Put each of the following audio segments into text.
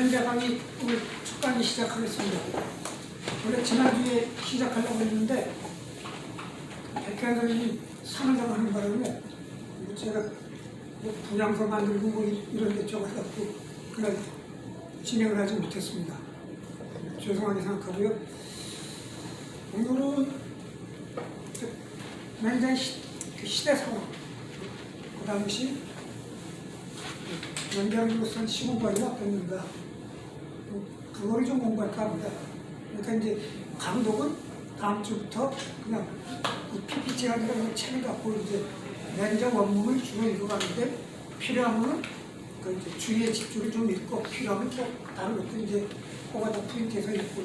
맹자 강의 오늘 첫 강의 시작하겠습니다. 원래 지난주에 시작하려고 했는데 백현 선생님 산후장 하는 바람에 제가 뭐 분양서 만들고 뭐 이런 데 쪄가지고 그날 진행을 하지 못했습니다. 죄송하게 생각하고요. 오늘은 맹자의 시대 상황, 그 당시 연결로선 시공관이 어땠는가, 그거를 좀 공부할까 합니다. 그러니까 이제 감독은 다음 주부터 그냥 이 PPT가 아니라 책을 갖고 이제 맹자 원문을 주로 읽어가는데 필요하면 그 이제 주의의 집주를 좀 읽고 필요하면 또 다른 것도 이제 꼬가다 프린트해서 읽고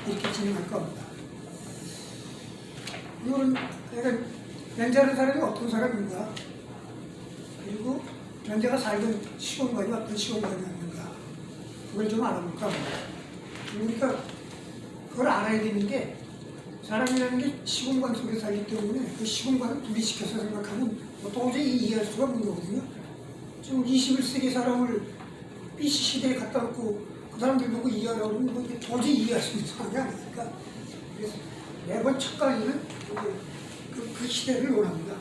이렇게 진행할 겁니다. 이거는 내가 맹자라는 사람이 어떤 사람인가, 그리고 맹자가 살던 시공관이 어떤 시공관이었는가, 그걸 좀 알아볼까 합니다. 그러니까 그걸 알아야 되는 게, 사람이라는 게 시공관 속에 살기 때문에 그 시공관을 분리시켜서 생각하면 뭐 도저히 이해할 수가 없는 거거든요. 지금 21세기 사람을 BC 시대에 갖다 놓고 그 사람들 보고 이해하려고 하면 뭐 이게 도저히 이해할 수 있는 상황이 아니니까, 그래서 매번 첫 강의는 그 시대를 원합니다.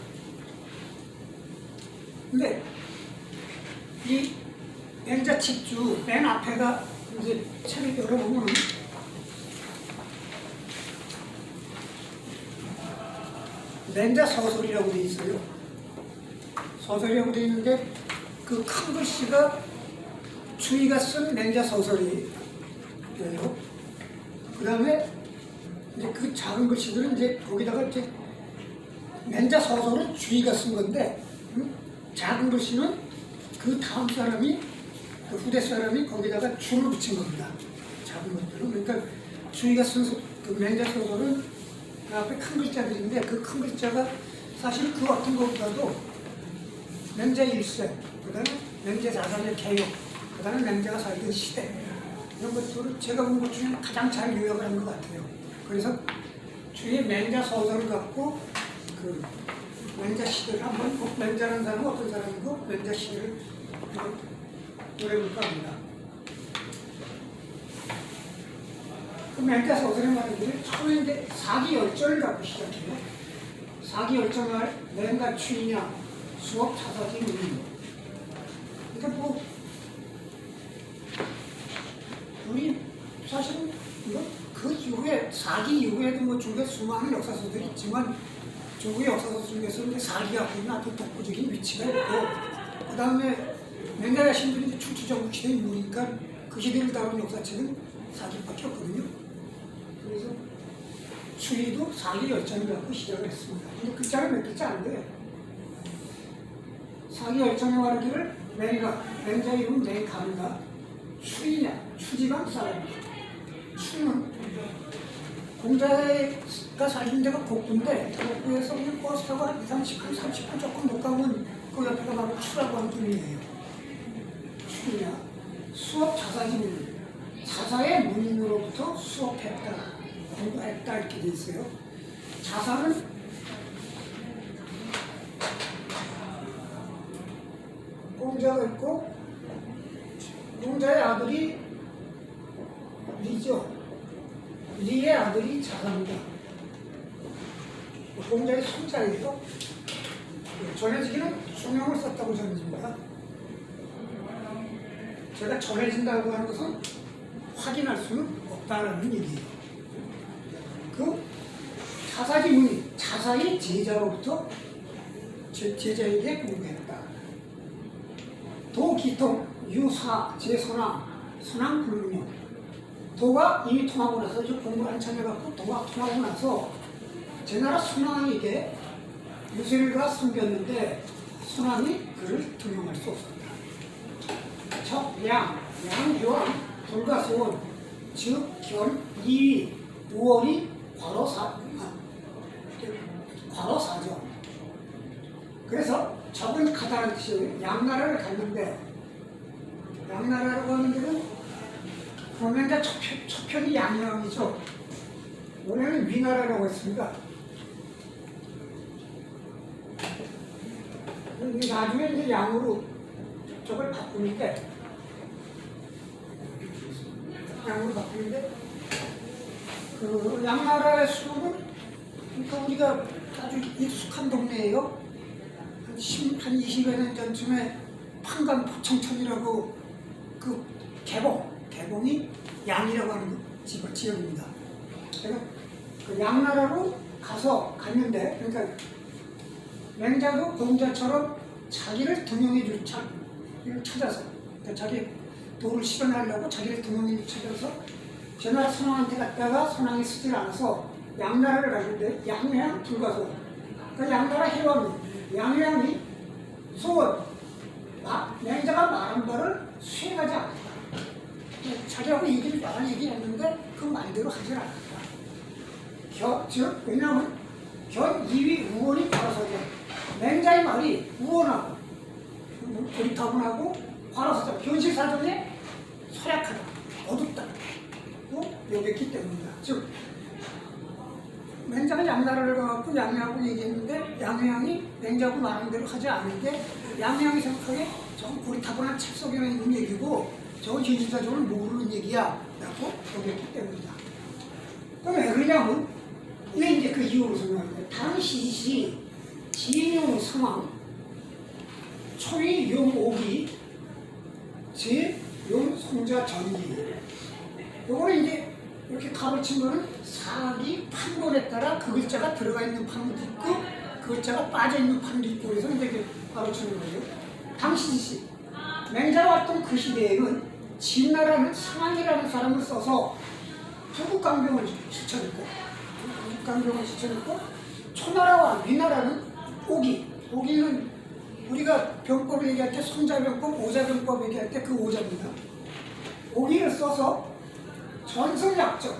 근데 이 맹자 집주 맨 앞에가 이제 책을 열어보면 맹자 서설이라고 되어 있어요. 서설이라고 되어 있는데 그 큰 글씨가 주의가 쓴 맹자 서설이에요. 그 다음에 이제 그 작은 글씨들은 이제 거기다가 이제 맹자 서설은 주의가 쓴 건데, 작은 글씨는 그 다음 사람이, 그 후대 사람이 거기다가 줄을 붙인 겁니다. 작은 것들은. 그러니까 주의가 쓴 그 맹자 소설은 그 앞에 큰 글자들인데, 그 큰 글자가 사실 그 어떤 것보다도 맹자 일생, 그 다음에 맹자 자산의 개혁, 그 다음에 맹자가 살던 시대, 이런 것들을 제가 본 것 중에 가장 잘 요약을 한 것 같아요. 그래서 주의 맹자 소설을 갖고 그 맹자 시대를 한번, 맹자라는 사람은 어떤 사람이고 맹자 시대를 노려볼까 합니다. 그 맹자 소설의 말인데 처음에 이제 사기열전을 갖고 시작해요. 사기열전을 맹가 추이냐, 수업 자사지 문의. 그러니까 뭐 우리 사실은 그 이후에 사기 이후에도 뭐 중국에 수많은 역사 소설이 있지만 중국의 역사서 중에서 이제 사기가 갖고 있는 아주 독보적인 위치가 있고, 그 다음에 맹자의 신들이 이제 출투전국 시대 인물이니까 그 시대를 다룬 역사책은 사기밖에 없거든요. 그래서 추이도 사기 열전을 갖고 시작을 했습니다. 근데 글자가 몇 글자 안 돼요. 사기 열전에 말하기를 맹자 이름 맹가입니다. 추이냐, 추지방 사람입니다. 추는 공자가 살던 데가 곡구인데, 곡구에서 그냥 버스 타고 한 30분 조금 못 가면 그 옆에가 바로 추라고 하는 분이에요. 추냐, 수업 자사지문, 자사의 문인으로부터 수업했다, 공부했다 이렇게 돼 있어요. 자사는 공자가 있고, 공자의 아들이 리죠. 리의 아들이 자사입니다. 공자의 손자에서 전해지기는 수명을 썼다고 전해집니다. 제가 전해진다고 하는 것은 확인할 수는 없다는 얘기예요. 그 자사지 문의, 자사의 제자로부터 제자에게 공부했다. 도기통, 유사, 제선왕, 선왕 불명. 도가 이미 통하고 나서 이제 공부 한참 해갖고 도가 통하고 나서 제나라 순왕에게 유세가 숨겼는데 순왕이 그를 등용할 수 없었다. 척양, 양교왕, 불가소원, 즉, 견, 이위, 우월이 과로사죠. 그래서 적은 가다는 뜻이에요. 양나라를 갔는데, 양나라라고 하는 데는 그러면 이제 첫편이 양양이죠. 원래는 위나라라고 했습니다. 나중에 이제 양으로 저걸 바꾸니까 양으로 바뀌는데 그 양나라의 수는 그러니까 우리가 아주 익숙한 동네예요. 한 20여 년 전쯤에 판관 포청천이라고 그 개봉이 양이라고 하는 지역입니다. 제가 그 양나라로 갔는데 그러니까 맹자도 공자처럼 자기를 등용해 줄 자기를 찾아서 그러니까 자기 도를 실현하려고 자기를 등용해 찾아서 제 나라 선왕한테 갔다가 선왕이 쓰질 않아서 양나라를 갔는데 양양 불가서 그 양나라 해왕이 양양이 소원 맹자가 말한 바를 수행하지 않았다. 자기하고 말한 얘기했는데 그 말대로 하질 않았다. 즉 왜냐하면 견 2위 우원이 과로사죠. 맹자의 말이 우원하고 고리타분하고 과로사죠. 현실사정에 소약하다, 어둡다 여겼기 때문이다. 즉 맹자가 양나라를 가갖고 양양하고 얘기했는데 양양이 맹자하고 말한 대로 하지 않는데 양양이 생각하기에 저건 고리타분한 책 속에 있는 얘기고 저건 현실사정을 모르는 얘기야 라고 여겼기 때문이다. 그럼 왜 그러냐면 이게 이제 그 이유로 설명합니다. 당시 진용 상황 초위 용오기 제용 송자 전기 요거는 이제 이렇게 가로 친 거는 사기 판본에 따라 그 글자가 들어가 있는 판도 있고 그 글자가 빠져 있는 판도 있고 그래서 이제 이렇게 가로 치는 거예요. 당시 맹자가 왔던 그 시대에는 진나라는 상황이라는 사람을 써서 부국강병을 실천했고 초나라와 위나라는 오기는 우리가 병법을 얘기할 때 손자병법, 오자병법 얘기할 때 그 오자입니다. 오기를 써서 전승약전,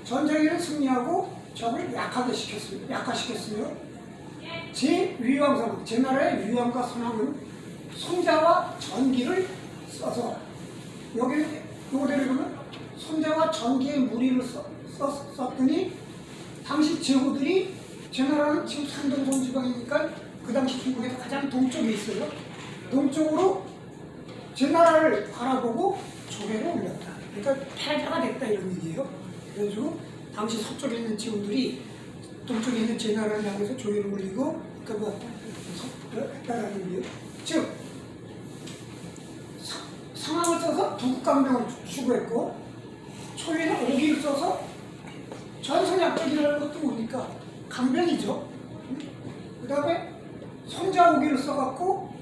전쟁에는 승리하고 적을 약화시켰으며 제 나라의 위왕과 선왕은 손자와 전기를 써서 여기를 요대로 보면 손자와 전기의 무리를 썼더니 당시 제후들이 제 나라는 지금 산동성 지방이니까 그 당시 중국에서 가장 동쪽에 있어요. 동쪽으로 제 나라를 바라보고 조회를 올렸다. 그러니까 패자가 됐다 이런 얘기예요. 그래가지고 당시 서쪽에 있는 제후들이 동쪽에 있는 제 나라를 향해서 조회를 올리고 그러니까 했다라는 얘기예요. 즉 상황을 써서 부국강병을 추구했고 초위는 오기를 써서 전성약전이라는 것도 뭡니까? 강병이죠. 그 다음에 손자 오기를 써갖고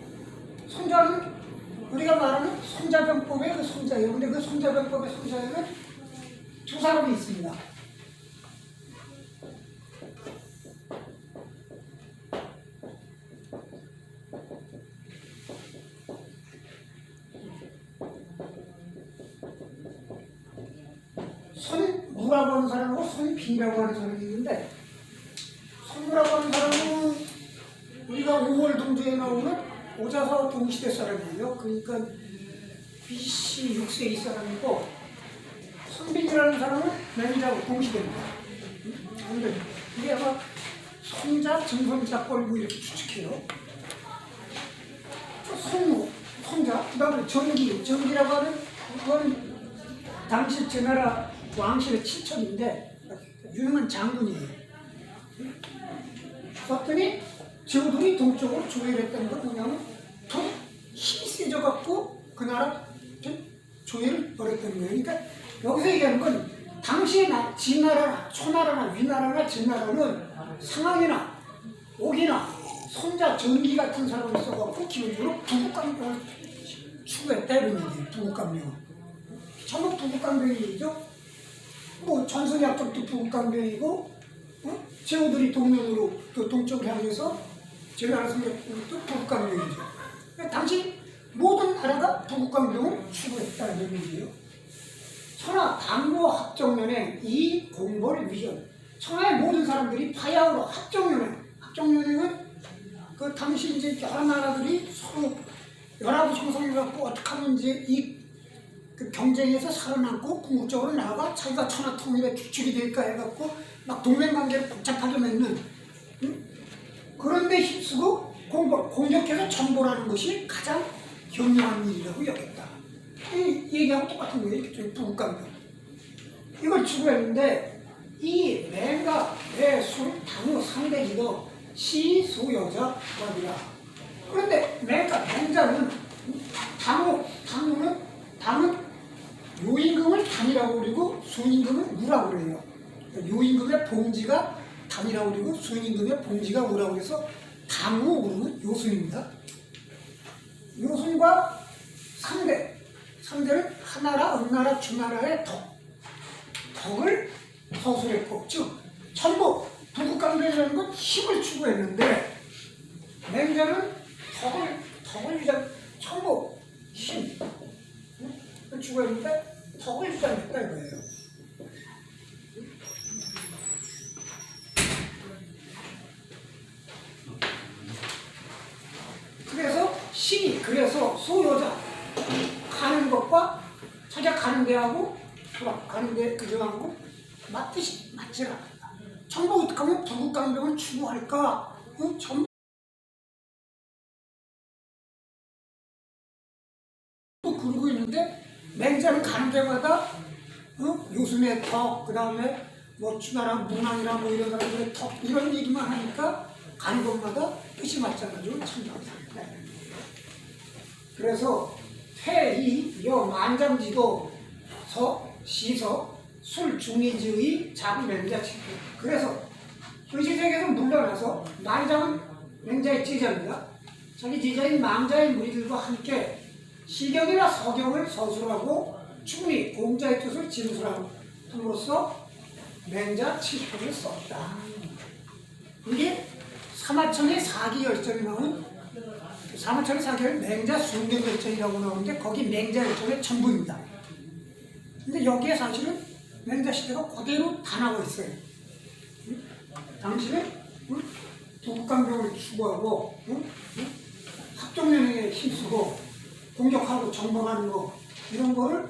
손자는 우리가 말하는 손자병법의 그 손자예요. 근데 그 손자병법의 손자에는 두 사람이 있습니다. 손무라고 하는 사람하고 손빈이라고 하는 사람이 있는데 손무라고 하는 사람은 우리가 5월 동조에 나오는 오자서 동시대 사람이에요. 그러니까 BC 6세기 사람이고 손빈이라는 사람은 맹자하고 동시대입니다. 그런데 이게 아마 손자, 증손자 꼴고 이렇게 추측해요. 손무, 손자, 그 다음에 전기라고 하는 그건 당시 제나라 왕실의 친척인데 유능한 장군이에요. 그랬더니 제후들이 동쪽으로 조회를 했다는 건 뭐냐면 더 힘이 세져갖고 그 나라 조회를 벌였다는 거예요. 그러니까 여기서 얘기하는 건 당시의 진나라나 초나라나 위나라나 진나라는 상황이나 옥이나 손자 전기 같은 사람을 써갖고 기본적으로 부국강병을 추구했다 이런 얘기예요. 부국강병을. 전부 부국강병이죠. 뭐 전성약적도 부국강병이고 제후들이 동면으로 그 동쪽을 향해서 제나라 성격도 부국강병이죠. 당시 모든 나라가 부국강병을 추구했다는 얘기예요. 천하 반고 합정연행 이 공벌 위전. 천하의 모든 사람들이 파야흐로 합정연행은 그 당시 이제 여러 나라들이 서로 연합을 형성해갖고 어떻게 하면 이제 그 경쟁에서 살아남고 궁극적으로 나아가 자기가 천하 통일의 규칙이 될까 해갖고 막 동맹관계를 복잡하게 맺는 그런데 힘쓰고 공격해서 정벌하는 것이 가장 현명한 일이라고 여겼다. 이 얘기하고 똑같은 거예요. 부국강병. 이걸 추구했는데 이 맹과 매술 당우 상대기도 시소여자 법이라. 그런데 맹자는 당은 요임금을 당이라고 그리고 순임금을 우라고 그래요. 요임금의 봉지가 당이라고 그리고 순임금의 봉지가 우라고 해서 당우 우는 요순입니다. 요순과 상대는 하나라, 은나라, 주나라의 덕을 서술했고, 즉 전부 부국강변이라는 건 힘을 추구했는데 맹자는 덕을 전부 힘을 추구했는데 덕을 주장했다 이거예요. 그래서 소여자 가는 것과 찾아가는 데하고 돌아가는 데 그저하고 맞질 않는다. 전부 어떻게 하면 부국강병을 추구할까? 전부 그러고 있는데 맹자는 가는 데마다 요순의 덕, 그 다음에 뭐 주나라 문왕이라 뭐 이런 사람들의 덕 이런 얘기만 하니까 가는 곳마다 뜻이 맞지 않아가지고 참작합니다. 그래서 태이 여 만장지도 시서 술중의지의 작은 맹자치기. 그래서 의식세계에서 물러나서 만장은 맹자의 제자입니다. 자기 제자인 망자의 무리들과 함께 시경이나 서경을 서술하고 충리 공자의 뜻을 진술함으로써 맹자 7편을 썼다. 이게 사마천의 사기열전이 나오는 사마천의 사기를 맹자 순경열전이라고 나오는데 거기 맹자열전의 전부입니다. 근데 여기에 사실은 맹자 시대가 그대로 다 나와 있어요. 당시에 부국강병을 추구하고 합동연행에 힘쓰고 공격하고 정벌하는 거 이런 거를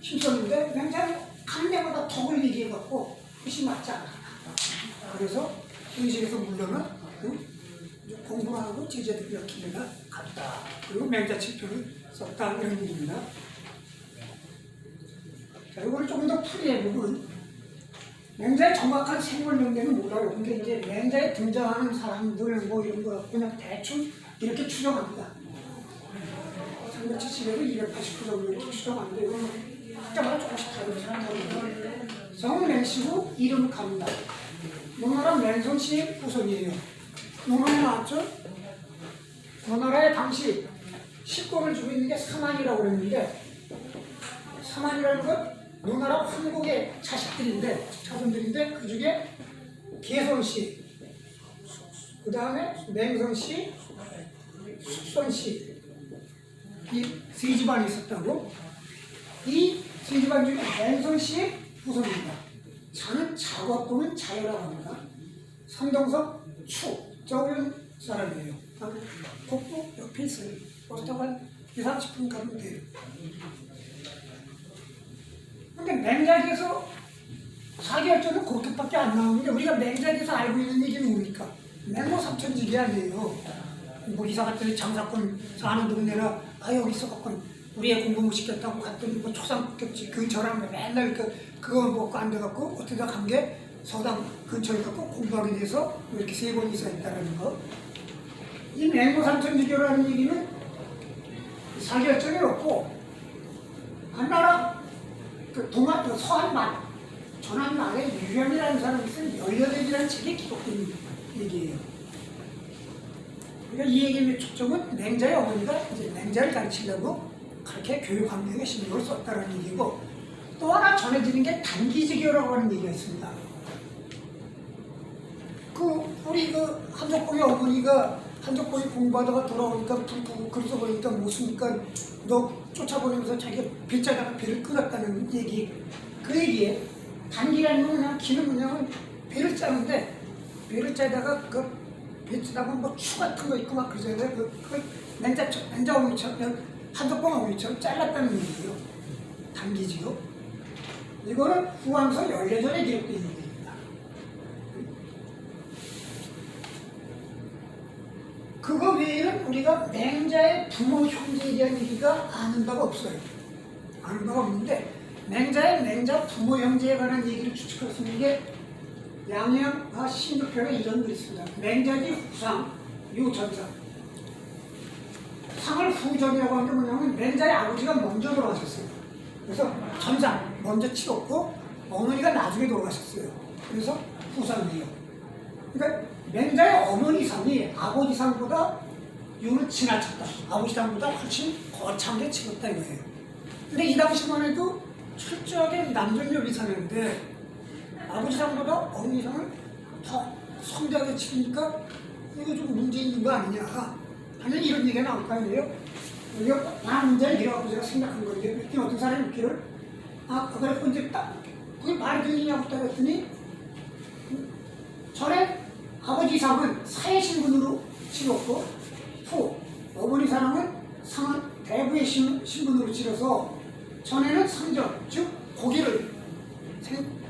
힘썼는데 맹자는 간 데마다 덕을 얘기해갖고 뜻이 맞지 않아. 그래서 의식에서 물러나 공부를 하고 제자들이랑 기회가 갔다. 그리고 맹자 7편을 썼다 이런 얘기입니다. 자, 이걸 조금 더 풀이해보면 맹자의 정확한 생물명대는 몰라요. 근데 이제 맹자에 등장하는 사람들 뭐 이런 거 그냥 대충 이렇게 추정합니다. 370에서 280호 정도 이렇게 추정하는데 이건 학자마다 조금씩 다릅니다. 성은 맹씨고 이름은 갑니다. 노나라 맹성씨의 후손이에요. 노나라에 나왔죠? 노나라에 당시 식권을 주고 있는 게 사만이라고 그랬는데 사만이라는 건 노나라 황국의 자손들인데 그 중에 개성씨, 그 다음에 맹성씨, 숙선씨 이 세 집안이 있었다고. 이 세 집안 중에 맹성씨의 후손입니다. 자는 자과 또는 자여라고 합니다. 삼동석 저런 사람이에요. 곡도 옆에 있어요. 보통 한 20-30분 가면 돼요. 근데 맹자에서 사기열전은 그렇게밖에 안 나오는데 우리가 맹자에서 알고 있는 얘기는 뭡니까? 맹모 삼천지기 아니에요. 뭐 이사 갔더니 장사꾼 사는 동네라 여기서 갔군 우리의 공부 못 시켰다고 갔더니 뭐 초상급지 근처랑 맨날 그거 먹고 안 돼갖고 어떻게 간 게 서당 근처에 갖고 공부하게 돼서 이렇게 3번 이사 있다라는 거. 이 맹모 삼천지교라는 얘기는 사기열전이 없고 한나라 서한만 전한말에 유령이라는 사람이 쓴 18이라는 책에 기록된 얘기예요. 그러니까 이 얘기의 초점은 맹자의 어머니가 이제 맹자를 가르치려고 그렇게 교육 환경에 신경을 썼다는 얘기고, 또 하나 전해지는 게 단기지교라고 하는 얘기가 있습니다. 우리 한족보의 어머니가 한족보이 공부하다가 돌아오니까 불 그러서 보니까 못쓰니까 너 쫓아보내면서 자기가 빗자다가 배를 끊었다는 얘기. 그 얘기에 단기라는 건 그냥 기는 그냥 배를 짜는데 배를 짜다가 배 짜다 보면 뭐 추 같은 거 있고 막 그러잖아요. 맹자 어머니처럼 한족보 어머니처럼 잘랐다는 얘기예요. 단기지요. 이거는 후왕서 14전에 기록된 얘기입니다. 그거 외에는 우리가 맹자의 부모 형제에 대한 얘기가 아는 바가 없어요. 아는 바가 없는데 맹자의 맹자 부모 형제에 관한 얘기를 추측할 수 있는 게 양양 신급편에 이런 글이 있습니다. 맹자지 후상 유전사. 상을 후전이라고 하는 게 뭐냐면 맹자의 아버지가 먼저 돌아가셨어요. 그래서 전상 먼저 치렀고 어머니가 나중에 돌아가셨어요. 그래서 후상이에요. 그러니까 맹자의 어머니 상이 아버지 상보다 유를 지나쳤다. 아버지 상보다 훨씬 거창하게 치렀다 이거예요. 근데 이 당시만 해도 철저하게 남존여비 사는데 아버지 상보다 어머니 상을 더 성대하게 치니까 이거 좀 문제 있는 거 아니냐 하는 이런 얘기가 나올 거 아니에요. 이거 문제는 이라고 제가 생각한 건데 이렇게 어떤 사람이 이렇게를 그래서 이제 딱 그게 말이 되느냐고 따졌더니 전에 아버지 상은 사회 신분으로 치렀고 후 어머니 상은 대부의 신분으로 치러서 전에는 상전 즉 고기를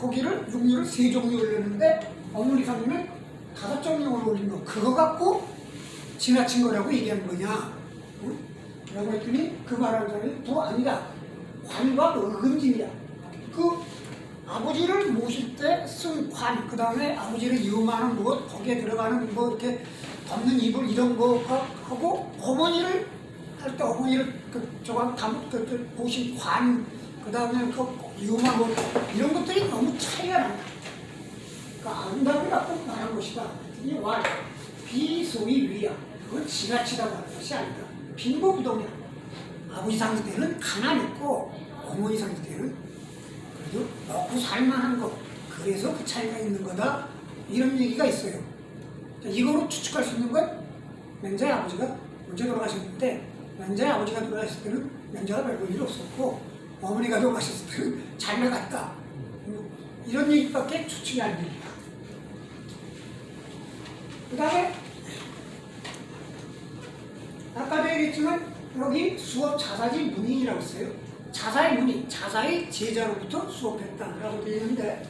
육류를 3종류 올렸는데 어머니 상은 5종류를 올린 거 그거 갖고 지나친 거라고 얘기한 거냐 라고 했더니 그 말하는 사람이 또 아니다. 관과 은금진이야. 그 아버지를 모실 때 쓴 관, 그 다음에 아버지를 이음하는 것, 거기에 들어가는 뭐 이렇게 덮는 이불 이런 거 하고 어머니를 할 때 어머니를 모신 관, 그 다음에 그 이음한 것 이런 것들이 너무 차이가 난다. 그러니까 아름다움을 갖고 말한 것이다. 이 왈, 비소위 위야. 그건 지나치다고 하는 것이 아니다. 빈부부동이야. 아버지 상시 때는 가난했고 어머니 상시 때는 그래도 먹고 살만한 거. 그래서 그 차이가 있는 거다. 이런 얘기가 있어요. 이거로 추측할 수 있는 건 맹자의 아버지가 먼저 돌아가셨는데 맹자의 아버지가 돌아가셨을 때는 맹자가 별 볼 일 없었고 어머니가 돌아가셨을 때는 자기가 갔다. 이런 얘기밖에 추측이 안 됩니다. 그 다음에 아까도 얘기했지만 여기 수업 자사지 문인이라고 했어요. 자사의 문인, 자사의 제자로부터 수업했다라고 되어 있는데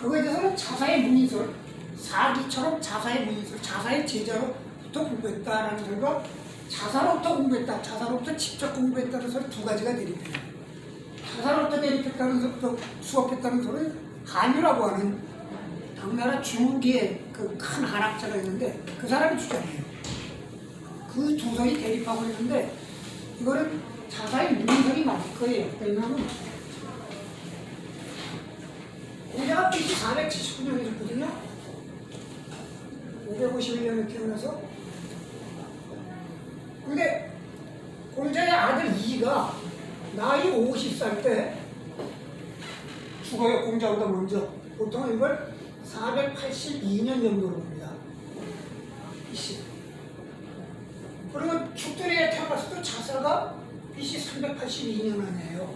그거에 대해서는 자사의 문인설, 사기처럼 자사의 문인설, 자사의 제자로부터 공부했다라는 설과 자사로부터 공부했다, 자사로부터 직접 공부했다는 설 두 가지가 대립해요. 자사로부터 대립했다는 설부터 수업했다는 설은 한유라고 하는 당나라 중기의 그 큰 한학자가 있는데 그 사람이 주장해요. 그 두 설이 대립하고 있는데 이거는 자사의 문인설이 맞을 거예요. 왜냐하면 공자가 BC 479년에 줬거든요. 551년에 태어나서 근데 공자의 아들 이가 나이 50살 때 죽어요. 공자보다 먼저. 보통 이걸 482년 정도로 봅니다. BC. 그러면 죽돌이에 태어났을 때 자사가 BC 382년 아니에요.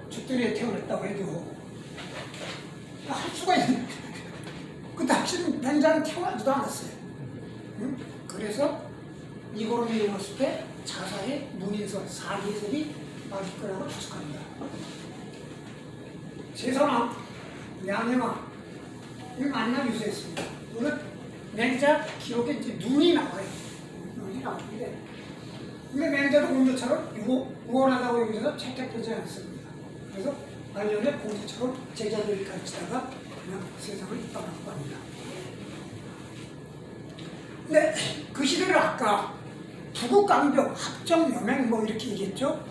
죽돌이에 태어났다고 해도 할 수가 있는. 그 당시는 맹자는 태어나지도 않았어요. 응? 그래서 이거로 미뤄봤을 때 자사의 문인설, 사기설이 맞을 거라고 추측합니다. 제선왕, 양해왕 이 만나 유세했습니다. 오늘 맹자 기록에 이제 눈이 나와요. 눈이 나오는데 근데 맹자도 공자처럼 우월하다고 여기서 채택되지 않습니다. 그래서 말년에 공자처럼 제자들을 가르치다가 그냥 세상을 떠나고 합니다. 근데 그 시대를 아까 부국강병, 합정, 여맹 뭐 이렇게 얘기했죠.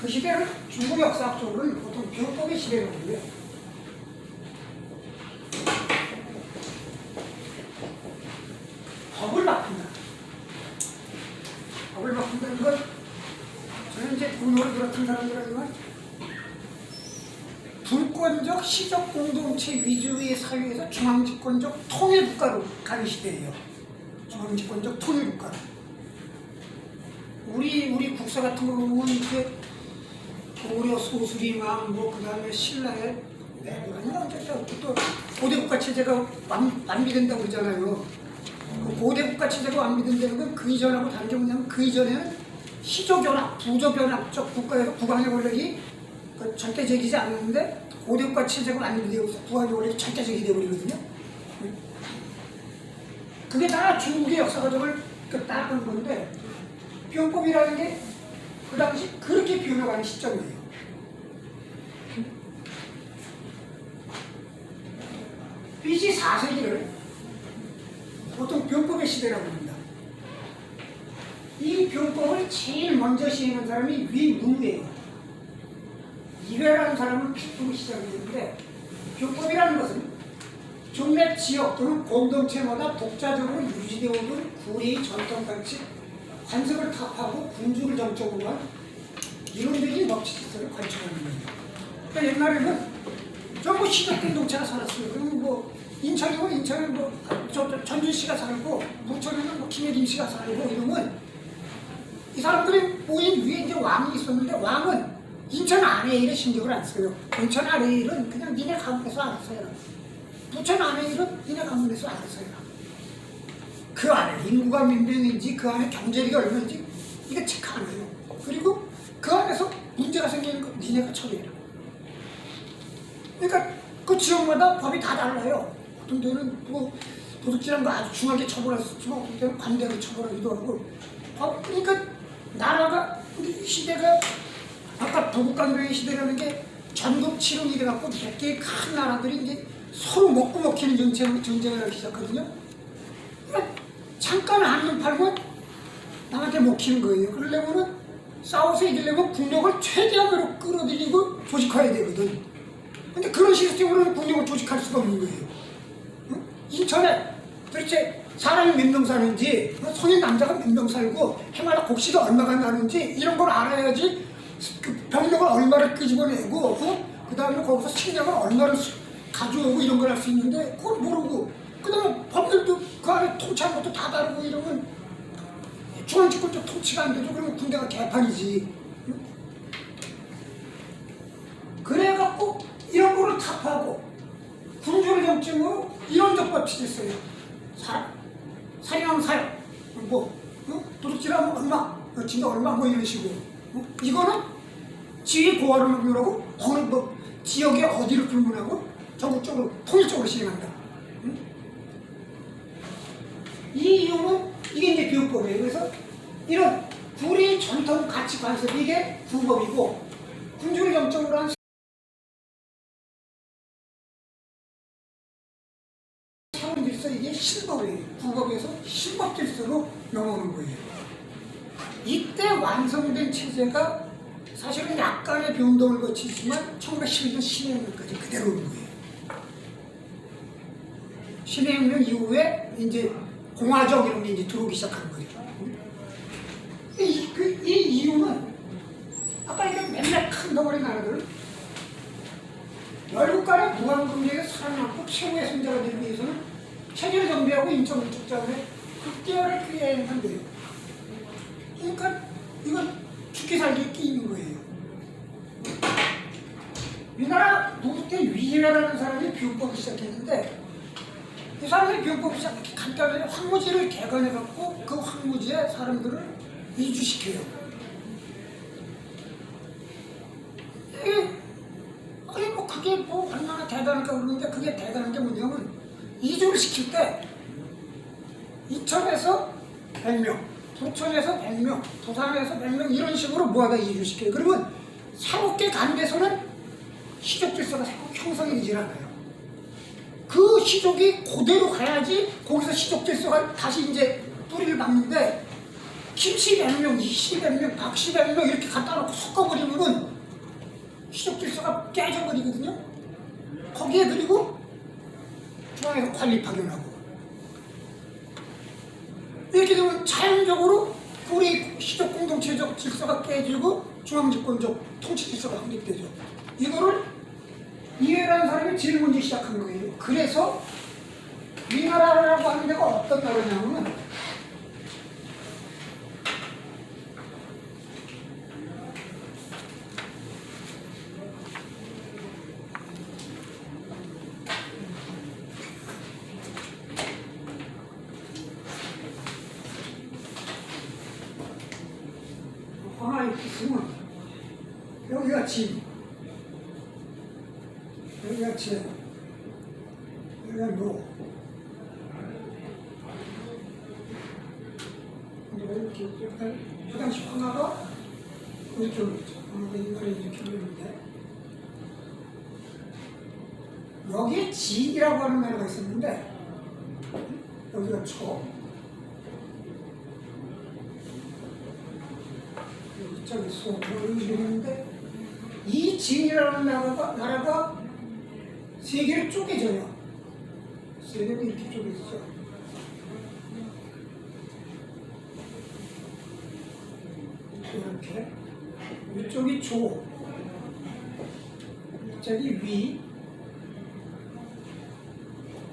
그 시대를 중국 역사학적으로는 보통 교법의 시대라고 해요. 법을 바꾼다. 법을 바꾼다는 건 저는 이제 군호를 들었던 사람들이지만 불권적 시적 공동체 위주의 사회에서 중앙집권적 통일국가로 가는 시대예요. 중앙집권적 통일국가로. 우리 국사 같은 거 보면 이렇게 고려 소수리망 뭐 그다음에 신라의 내부라는 또 고대국가 체제가 완비된다고 그러잖아요. 고대국가 체제가 완비된다는 건 그 이전하고 다른 게 뭐냐면 그 이전에는 희조견합, 부조견합적 국가에서 국왕의 권력이 절대적이지 않았는데 고대국가 체제가 완비되고 있어. 국왕의 권력이 절대적이 되어버리거든요. 그게 다 중국의 역사 과정을 따르는 건데 병법이라는 게 그 당시 그렇게 변해가는 시점이에요. BC 4세기를 보통 병법의 시대라고 합니다. 이 병법을 제일 먼저 시행한 사람이 위무예요. 이회라는 사람은 병법을 시작했는데, 병법이라는 것은 종맥 지역 또는 공동체마다 독자적으로 유지되어 오는 구리 전통같이 관습을 타파하고 군주를 정적으로 한 이론적인 법칙을 관철하는 거예요. 그러니까 옛날에는 전부 시적 공동체가 살았어요. 그리고 뭐 인천이면 인천에 뭐 전준씨가 살고, 부천에는 뭐 김혜김씨가 살고 이러면 이 사람들이 모인 위에 이제 왕이 있었는데, 왕은 인천 안에 일에 신경을 안 써요. 인천 안에 일은 그냥 니네 가문에서 알아서 해라. 부천 안에 일은 니네 가문에서 알아서 해라. 그 안에 인구가 몇 명인지, 그 안에 경제력이 얼마인지 이거 체크 안 해요. 그리고 그 안에서 문제가 생기는 거 니네가 처리해라. 그러니까 그 지역마다 법이 다 달라요. 어떤 데는 뭐 도둑질한 거 아주 중하게 처벌할 수 있지만, 어떤 데는 관대하게 처벌하기도 하고. 그러니까 나라가, 이 시대가 아까 부국간병의 시대라는 게 전국 치룡이 돼갖고 몇 개의 큰 나라들이 이제 서로 먹고 먹히는 전쟁을 하기 시작하거든요. 그러니까 잠깐 한눈 팔면 남한테 먹히는 거예요. 그러려면은 싸워서 이기려면 국력을 최대한으로 끌어들이고 조직화해야 되거든. 근데 그런 시스템으로는 국력을 조직할 수가 없는 거예요. 응? 인천에 도대체 사람이 몇 명 사는지, 성인 남자가 몇 명 살고, 해마다 곡식이 얼마가 나는지 이런 걸 알아야지 그 병력을 얼마를 끄집어내고, 그 다음에 거기서 식량을 얼마를 가져오고 이런 걸 할 수 있는데, 그걸 모르고, 그 다음에 법률도 그 안에 통치하는 것도 다 다르고 이러면 중앙집권적 통치가 안 되죠. 그러면 군대가 개판이지. 그래갖고 이런 거를 타파하고 군주를 정점으로 이런 적법칙이 있어요. 살인하면 사형, 뭐 도둑질하면 얼마, 진짜 얼마, 뭐 이런 식으로. 이거는 지위 고하를 막론하고 어느 뭐 지역에 어디를 불문하고 전국적으로 통일적으로 시행한다. 이 이유는 이게 이제 비유법이에요. 그래서 이런 구리 전통 가치 관습, 이게 구법이고, 군주를 정점으로 한 사원 질서, 이게 신법이에요. 구법에서 신법 질서로 넘어오는 거예요. 이때 완성된 체제가 사실은 약간의 변동을 거치지만 1911년 신해혁명까지 그대로 오는 거예요. 신해혁명 이후에 이제 공화정 이런 게 이제 들어오기 시작하는 거예요. 이 이유는 아까 얘기한 맨날 큰 덩어리 나라들, 열국간의 무한국력에 살아남고 최후의 승자가 되기 위해서는 체제를 정비하고 인적 물적자원에 극대화를 기해야만 돼요. 그러니까 이건 죽기 살기 게임인 거예요. 우리나라 노부 때 위회라는 사람이 비용법을 시작했는데, 이 사람이 비용법을 시작했기 간단하게 황무지를 개간해갖고 그 황무지에 사람들을 이주시켜요. 아니 뭐 그게 뭐 얼마나 대단할까 그러는데, 그게 대단한 게 뭐냐면 이주를 시킬 때 인천에서 100명, 부천에서 100명, 부산에서 100명 이런 식으로 모아다 이주시켜요. 그러면 새롭게 간 데서는 시족 질서가 새로 형성이 되질 않아요. 그 시족이 그대로 가야지 거기서 시족 질서가 다시 이제 뿌리를 박는데, 김씨 100명, 이씨 100명, 박씨 100명 이렇게 갖다 놓고 섞어버리면은 시족 질서가 깨져버리거든요. 거기에 그리고 중앙에서 관리 파견하고 이렇게 되면 자연적으로 우리 시족 공동체적 질서가 깨지고 중앙집권적 통치 질서가 확립되죠. 이거를 이해라는 사람이 제일 먼저 시작한 거예요. 그래서 위나라라고 하는 데가 어떤 나라냐면, 하나 이렇게 쓰면 여기가 진, 여기가 재, 여기가 로. 이렇게 그 당시 황하가 이렇게 올렸죠. 황하가 이거를 이렇게 올리는데, 여기에 진이라고 하는 나라가 있었는데 여기가 초, 여기 저기 소, 이랬는데 이 진이라는 나라가 세계를 쪼개져요. 세계를 이렇게 쪼개지죠. 이렇게 이쪽이 조, 이쪽이 위,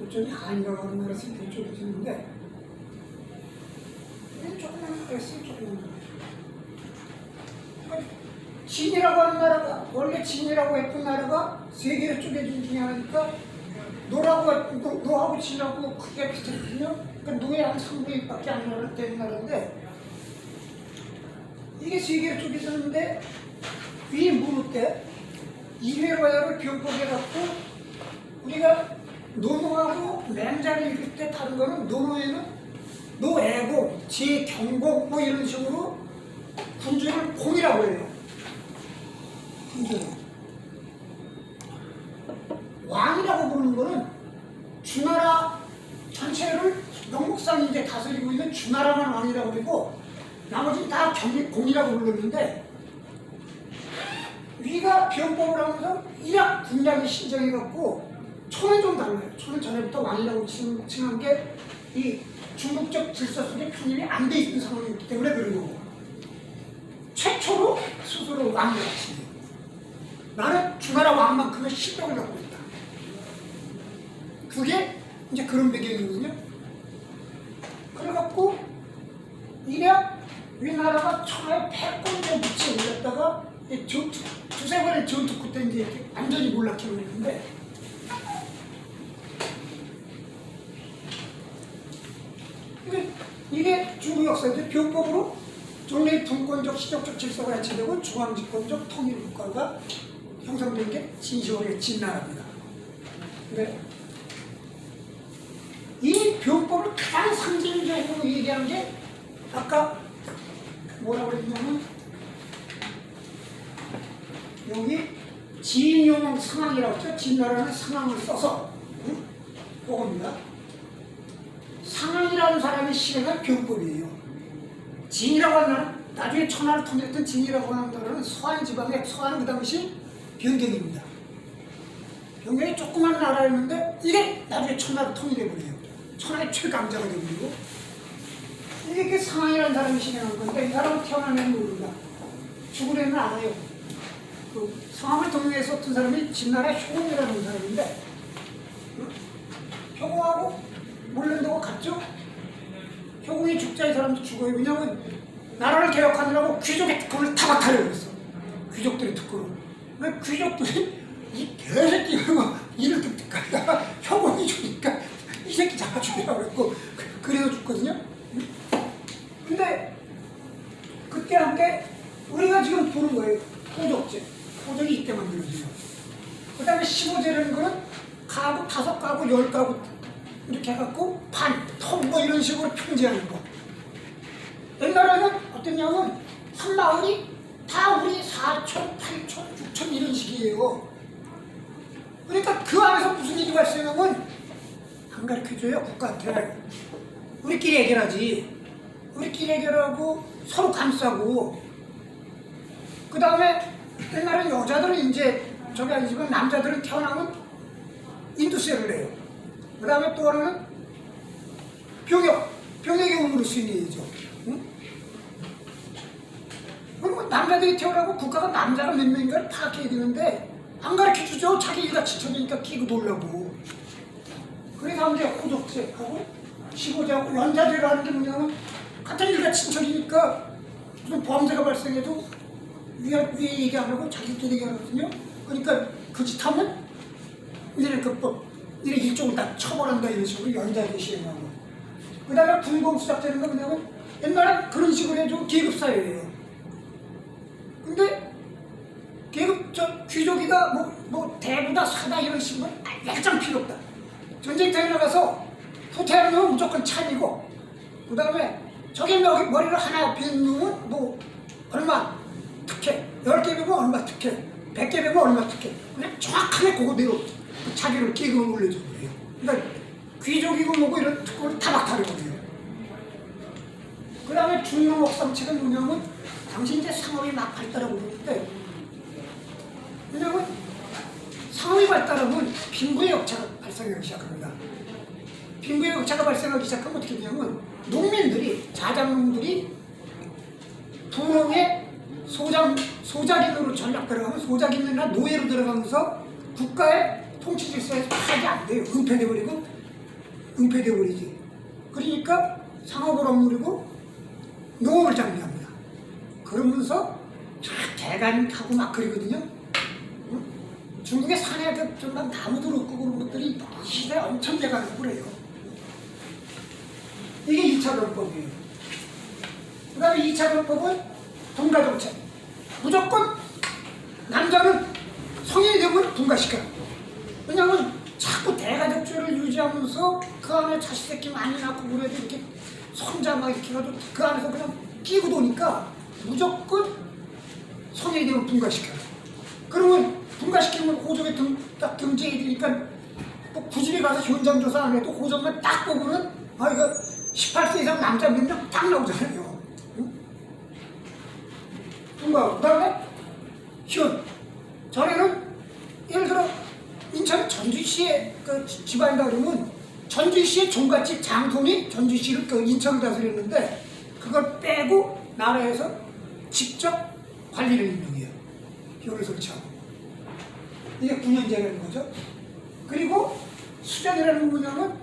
이쪽이 한이라고 하는 나라에서 이렇게 쪼개지는데 조그만 나라였어요. 조그만 나라. 진이라고 하는 나라가 원래 진이라고 했던 나라가 세 개로 쪼개진 중에 하나니까 노하고 진하고 크게 비슷했거든요. 그러니까 노의 한 3분의 1밖에 안 되는 나라인데 이게 세 개로 쪼개졌는데 위 무릎 때 이회로야를 병법해갖고 우리가 노노하고 맹자를 읽을 때 다른 거는 노노에는 노애공, 제경공 뭐 이런 식으로 군주를 공이라고 해요. 군주를. 왕이라고 부르는 거는 주나라 전체를 영국상이 이제 다스리고 있는 주나라만 왕이라고 그러고 나머지는 다 공이라고 불렀는데 위가 병법을 하면서 일약 군량이 신정해갖고 초는 좀 달라요. 초는 전에부터 왕이라고 칭한 게 이 중국적 질서 속에 편입이 안 돼 있는 상황이었기 때문에 그런 거고 최초로 스스로 왕이라고 칭해요. 나는 주나라 왕만큼의 실력을 갖고 있다. 그게 이제 그런 배경이거든요. 그래갖고 일약 위나라가 천하에 패권제 무치에 올렸다가 두세 번의 전투 끝에 이제 이렇게 완전히 몰락해 버리는데 이게 중국 역사에서 병법으로 종래의 분권적 시적적 질서가 해체되고 중앙집권적 통일 국가가 형성된 게 진시황의 진나라입니다. 근데 이 병법을 가장 상징적으로 얘기하는 게 아까 뭐라고 그랬냐면 여기 진용 상황이라고 했죠. 진나라는 상황을 써서 그겁니다. 상황이라는 사람의 시대가 병법이에요. 진이라고 하는 나라는 나중에 천하를 통일했던 진이라고 하는 나라는 서한 지방의 서한은 그 당시 변경입니다. 변경이 조그만 나라였는데 이게 나중에 천하를 통일해버려요. 천하의 최강자가 되버리고 이게 상황이라는 사람이 실행한 건데 이 사람은 태어나면 모른다. 죽을 애는 알아요. 그 상황을 동요해서 어떤 사람이 진나라 효공이라는 사람인데 효공하고 몰랜다고 갔죠? 효공이 죽자 이 사람도 죽어요. 왜냐하면 나라를 개혁하느라고 귀족의 특권을 다 박탈해 버렸어. 귀족들의 특권을. 왜 귀족들이 이 개새끼가 이를 득득하다가 효공이 죽으니까 이 새끼 잡아 죽이라고 그랬고 그래서 죽거든요. 근데 그때 함께 우리가 지금 보는 거예요. 호적제. 호적이 이때 만들어져요. 그 다음에 15제라는 거는 가구 5가구 10가구 이렇게 해갖고 반, 통 뭐 이런 식으로 평제하는 거. 옛날에는 어땠냐면 한 마을이 다 우리 4촌, 8촌, 6촌 이런 식이에요. 그러니까 그 안에서 무슨 일이 발생하면 안 가르쳐줘요, 국가한테. 우리끼리 해결하지. 우리끼리 해결하고 서로 감싸고. 그 다음에 옛날에 여자들은 이제 저기 아니지만 남자들은 태어나면 인두세를 내요. 그 다음에 또 하나는 병역의 의무를 수행해야죠. 응? 그럼 남자들이 태어나고 국가가 남자가 몇 명인가를 파악해야 되는데 안 가르쳐주죠. 자기 일가 지쳐지니까 끼고 놀라고. 그래서 이제 호적제하고 15제하고 연자제라는 게 뭐냐면 같은 일가 친척이니까 무슨 범죄가 발생해도 위에 얘기 안 하고 자기끼리 얘기하거든요. 그러니까 그 짓 하면 이제는 그법 이래 일종을 다 처벌한다 이런 식으로 연자제 시행하고. 그 다음에 분공수작되는 거 뭐냐면 옛날에 그런 식으로 해도 계급사회예요. 근데 귀족이가 뭐 대부다 사다 이런 식으로 약장 필요 없다. 전쟁터에 나가서 후퇴하는 놈은 무조건 참이고 그 다음에 저기 머리를 하나 빈 놈은 뭐 얼마 특혜, 10개 베면 얼마 특혜, 100개 베면 얼마 특혜. 그냥 정확하게 그거대로 자기를 계급을 올려준 거예요. 그러니까 귀족이고 뭐고 이런 특권을 타박타는 거예요. 그 다음에 중용옥상책은 뭐냐면 당시 이제 상업이 막 발달하고 있는데, 왜냐면 상업이 발달하면 빈부의 격차가 발생하기 시작합니다. 빈부의 격차가 발생하기 시작하면 어떻게 되냐면 농민들이, 자작농들이 부흥의 소작인으로 전락 들어가면, 소작인이나 노예로 들어가면서 국가의 통치 질서에서 파악이 안 돼요. 은폐돼 버리지. 그러니까 상업을 억누르고 농업을 장려합니다. 그러면서 대간하고 막 그러거든요. 중국의 산에 막 나무들 없고 그런 것들이 시대에 엄청 대간하고 그래요. 이게 2차 변법이에요. 그 다음에 2차 변법은 분가정책. 무조건 남자는 성인이 되면 분가시켜. 왜냐하면 자꾸 대가족주를 유지하면서 그 안에 자식 새끼 많이 낳고 그래도 이렇게 손자 막 이렇게 가지고 그 안에서 그냥 끼고 도니까 무조건 성인이 되면 분가시켜요. 그러면 분가시키면 호적에 딱 등재해 되니까 뭐 부집에 가서 현장 조사 안 해도 호적만 딱 보고는 아 이거 18세 이상 남자 몇 명 딱 나오잖아요. 응? 분가. 그 다음에 현. 전에는 예를 들어 인천 전주시의 그 집안이다 그러면 전주시의 종갓집 장손이 전주시를 그 인천을 다스렸는데 그걸 빼고 나라에서 직접 관리를 임명해요. 현을 설치하고. 이게 9년제라는 거죠. 그리고 수장이라는 건 뭐냐면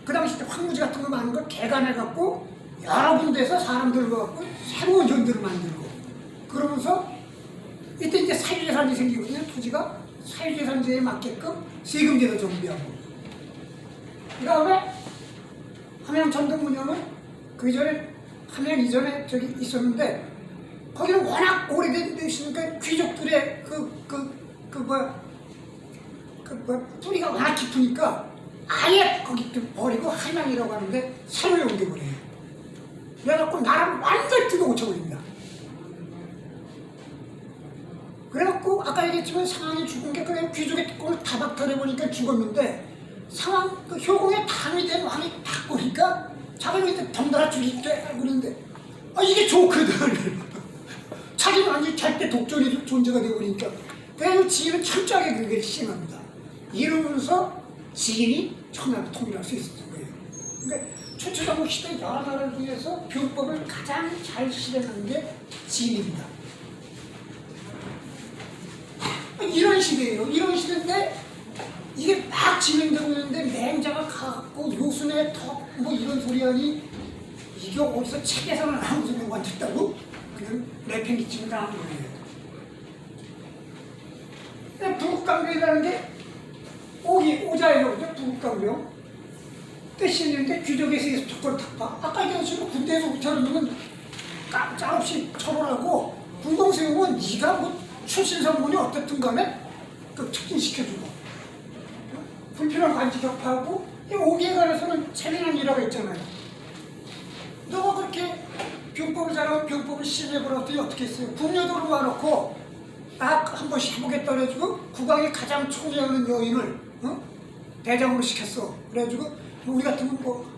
그 당시 때 황무지 같은 거 많은 걸 개간해갖고 여러 군데서 사람들 갖고 새로운 현들을 만들고 그러면서 이때 이제 사유재산이 생기거든요. 토지가 사유재산제에 맞게끔 세금제도 정비하고. 그 다음에 함양천동 뭐냐면 그 이전에 함양 이전에 저기 있었는데 거기는 워낙 오래된 데 있으니까 귀족들의 뿌리가 워낙 깊으니까 아예 거기 버리고 함양이라고 하는데 새로 옮겨버려요. 그래갖고 나라를 완전히 뜯어 고쳐버립니다. 그래갖고 아까 얘기했지만 상황이 죽은 게 그냥 귀족의 특권을 타박터내보니까 죽었는데 상황 그 효공에 당이 된 왕이 딱 보니까 자기는 이제 덩달아 죽일 줄 알고 있는데 아 이게 좋거든. 자기는 완전히 절대 독존의 존재가 되어버리니까 그래서 지인은 철저하게 그게 시행합니다. 이러면서 지인이 천하를 통일할 수 있었던 거예요. 그러니까 최초정부 시대 여러 나라를 위해서 병법을 가장 잘 실행하는 게 지인입니다. 이런 시대예요. 이런 시대인데 이게 막 진행되고 있는데 맹자가 가갖고 요순의 턱 뭐 이런 소리 하니 이게 어디서 책에서는 아무 소리 만졌다고 그냥 내팽개치고 나온 거예요. 부국강병이라는 게 오자예요. 부국강병 뜻이 있는데 귀족에서 의해서 특권 탁박. 아까 얘기한 군대에서 우차르면 깜짝없이 처벌하고 군동세우면 네가 뭐 출신성분이 어떻든 간에 그 촉진시켜주고 불필요한 관지 격파하고 오기에 관해서는 재미난 일화가 있잖아요. 너가 그렇게 병법을 잘하면 병법을 시행해보라 했더니 어떻게 했어요? 궁녀도로 와놓고 딱 한 번씩 해보겠다 그래가지고 국왕이 가장 총애하는 여인을 대장으로 시켰어. 그래가지고 우리 같으면 뭐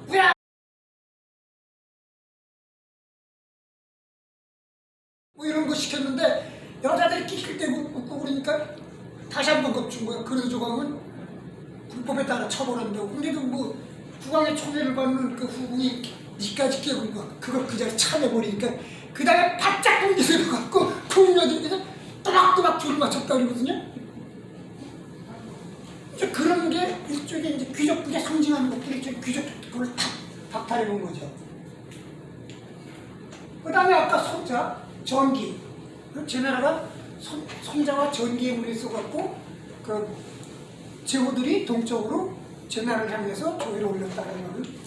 이런 거 시켰는데 여자들이 낄낄대고 웃고 그러니까 다시 한 번 겁준 거야. 그래서 조광은 불법에 따라 처벌한다고. 근데도 뭐 국왕의 총애를 받는 그 후궁이 니까지 깨고 그걸 그 자리에 참여버리니까 그 다음에 바짝 동기세를 갖고 궁녀들이 그냥 또박또박 줄을 맞췄다 그러거든요. 이제 그런 게 일종의 이제 귀족국에 상징하는 것들이 이제 귀족 그걸 다 박탈해 본 거죠. 그 다음에 아까 손자, 전기. 제 나라가 손자와 전기의 물이 써갖고 그 제후들이 동쪽으로 제 나라를 향해서 조위를 올렸다는 거는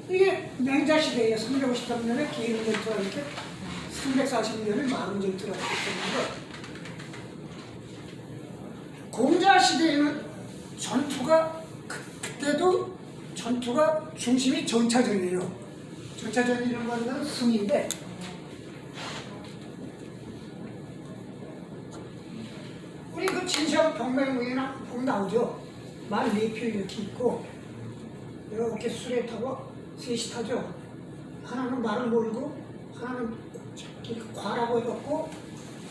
이게 맹자 시대에 353년에 기인 전투가 이렇게 340년에 마흔 전투가 있었는데 공자 시대에는 전투가 그때도 전투가 중심이 전차전이에요. 전차전이라는 거는 승인데 우리 그 진시황 경매 위에나 보면 나오죠. 말 4표 이렇게 있고 이렇게 수레 타고 셋이 타죠. 하나는 말을 몰고 하나는 이렇게 과라고 해갖고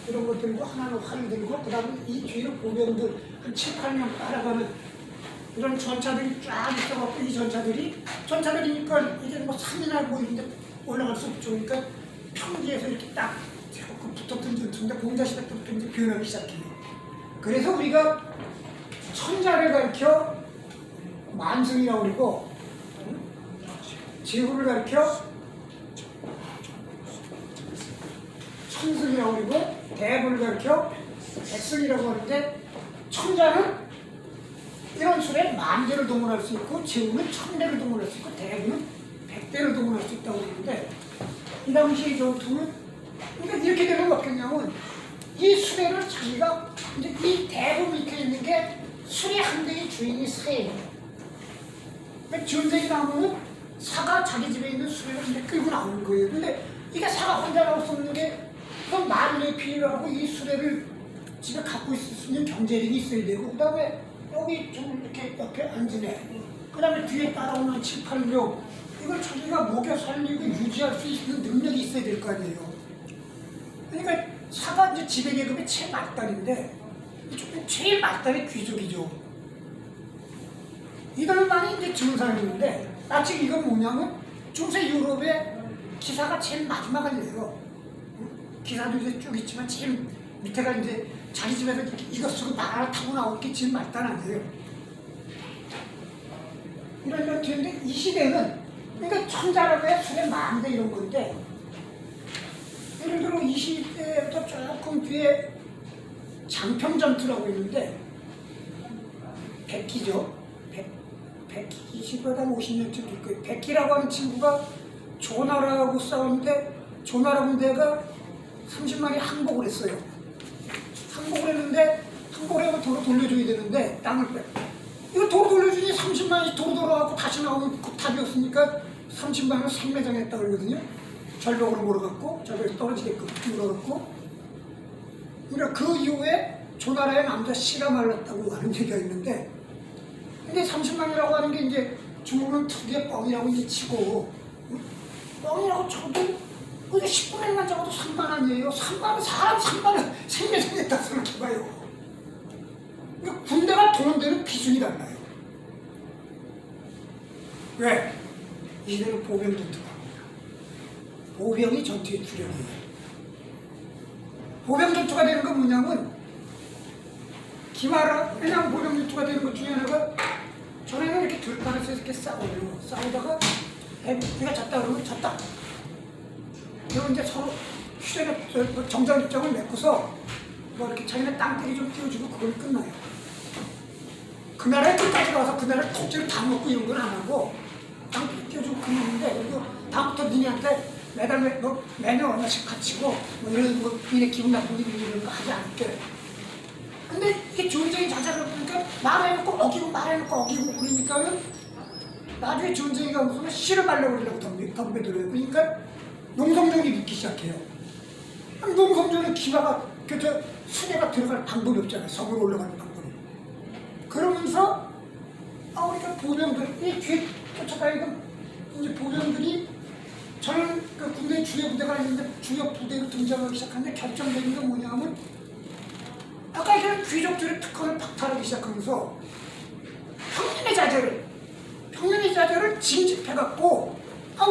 이런 거 들고 하나는 활 들고 그 다음에 이 뒤로 보병들 한 7, 8명 따라가는 이런 전차들이 쫙 있어갖고 이 전차들이니까 이게 뭐 산이나 뭐 이런 데 올라갈 수 없죠. 그러니까 평지에서 이렇게 딱 붙었던 전투인데 공자시대 때부터 이제 변하기 시작해요. 그래서 우리가 천자를 가르쳐 만승이라고 그러고 지구를 가르쳐 천승이라고 그러고 대부를 가르쳐 백승이라고 하는데 천자는 이런 수레 10,000대를 동원할 수 있고 지구는 1,000대를 동원할 수 있고 대부는 100대를 동원할 수 있다고 그러는데 이 당시 전투는 그러니까 이렇게 되는 거 없겠냐면 이 수레를 자기가 이제 이 대부 밑에 있는 게 수레 한 대의 주인이 사예요. 그러니까 전쟁이 나오면 사가 자기 집에 있는 수레를 이제 끌고 나오는 거예요. 근데 이게 사가 혼자 나올 수 없는 게 그럼 말의 필요하고 이 수레를 집에 갖고 있을 수 있는 경제력이 있어야 되고 그 다음에 여기 좀 이렇게 옆에 앉으네. 그 다음에 뒤에 따라오는 7, 8명 이걸 자기가 먹여 살리고 유지할 수 있는 능력이 있어야 될 거 아니에요. 그러니까 사가 이제 지배계급의 최막달인데 제일 막달의 귀족이죠. 이들만이 이제 증상인데 마치 이건 뭐냐면 중세 유럽의 기사가 제일 마지막 아니에요. 기사도 이제 쭉 있지만 제일 밑에가 이제 자기 집에서 이것 쓰고 나라를 타고 나올 게 제일 말단 아니에요. 이런 뒤인데 이 시대는 그러니까 천자라고 해 수레 10,000대 이런 건데 예를 들어 이 시대부터 조금 뒤에 장평전투라고 있는데 백기죠. 백기 20년쯤 될 거예요. 백기라고 하는 친구가 조나라하고 싸웠는데 조나라 군대가 30만이 항복을 했어요. 항복을 했는데 항복을 하고 도로 돌려줘야 되는데 땅을 빼. 이거 도로 돌려주니 30만이 도로 돌아가고 다시 나오면 그 답이 없으니까 30만을 생매장했다 그러거든요. 절벽으로 몰아갖고 절벽에 떨어지게끔 몰아갖고 그러니까 그 이후에 조나라의 남자 씨가 말랐다고 하는 얘기가 있는데 근데 30만이라고 하는 게 이제 중국은 특유의 뻥이라고 이제 치고 뻥이라고 쳐도 그게 10분에만 적어도 3만 아니에요. 3만은 사람 3만은 생매장했다 생각해봐요. 그러니까 군대가 도는 기준이 달라요. 왜? 이들은 보병 전투가 합니다. 보병이 전투의 주력이에요. 보병 전투가 되는 건 뭐냐면 기마라 그냥 보병 전투가 되는 것 중에 하나가 전에는 이렇게 들판에서 이렇게 싸워요. 싸우다가 내가 졌다 그러면 졌다. 그리고 이제 서로 휴대가 정장 입장을 맺고서 뭐 이렇게 자기네 땅떼기 좀 띄워주고 그걸 끝나요. 그 나라에 끝까지 가서 그 나라 통째로 다 먹고 이런 건 안 하고 땅떼기 띄워주고 끝나는데 그리고 다음부터 니네한테 매달 매년 얼마씩 갇히고 뭐 이런 거 니네 기분 나쁜 일 이런 거 하지 않을게. 근데 이게 전쟁이 자자를 보니까 말해놓고 어기고 말해놓고 어기고 그러니까는 나중에 전쟁이가 무슨 씨를 말려버리려고 덤벼들어요. 그러니까 농성전이 붙기 시작해요. 농성전은 기마가 저 수레가 들어갈 방법이 없잖아요. 섬으로 올라가는 방법이. 그러면서 우리가 보병들 이 뒤에 쫓아다니던 이제 보병들이 저는 그 군대 주요 부대가 아닌데 주요 부대로 등장하기 시작하는데 결정적인 건 뭐냐면 아까 이런 귀족들의 특권을 박탈하기 시작하면서 평민의 자제를 징집해갖고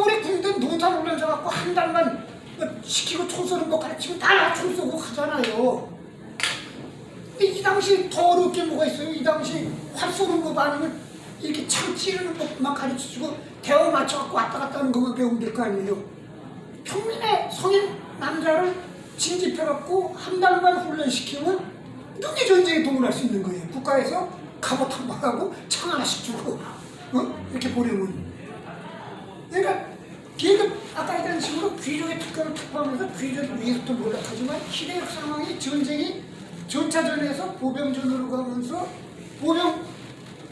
우리 군대 농산 훈련해갖고 한 달만 시키고 총 쏘는 거 가르치면 다 총 쏘고 하잖아요. 이 당시 더 어려울 게 뭐가 있어요? 이 당시 활 쏘는 거 아니면 이렇게 창 찌르는 것만 가르쳐주고 대화 맞춰갖고 왔다 갔다 하는 것만 배우면 될 거 아니에요. 평민의 성인 남자를 징집해갖고 한 달만 훈련시키면 능히 전쟁에 동원할 수 있는 거예요. 국가에서 갑옷 한 벌하고 창 하나씩 주고 이렇게 보내면. 그러니까 계급 아까 이런 식으로 귀족의 특권을 특보하면서 귀족이 위에서부터 몰락하지만 시대적 상황이 전쟁이 전차전에서 보병전으로 가면서 보병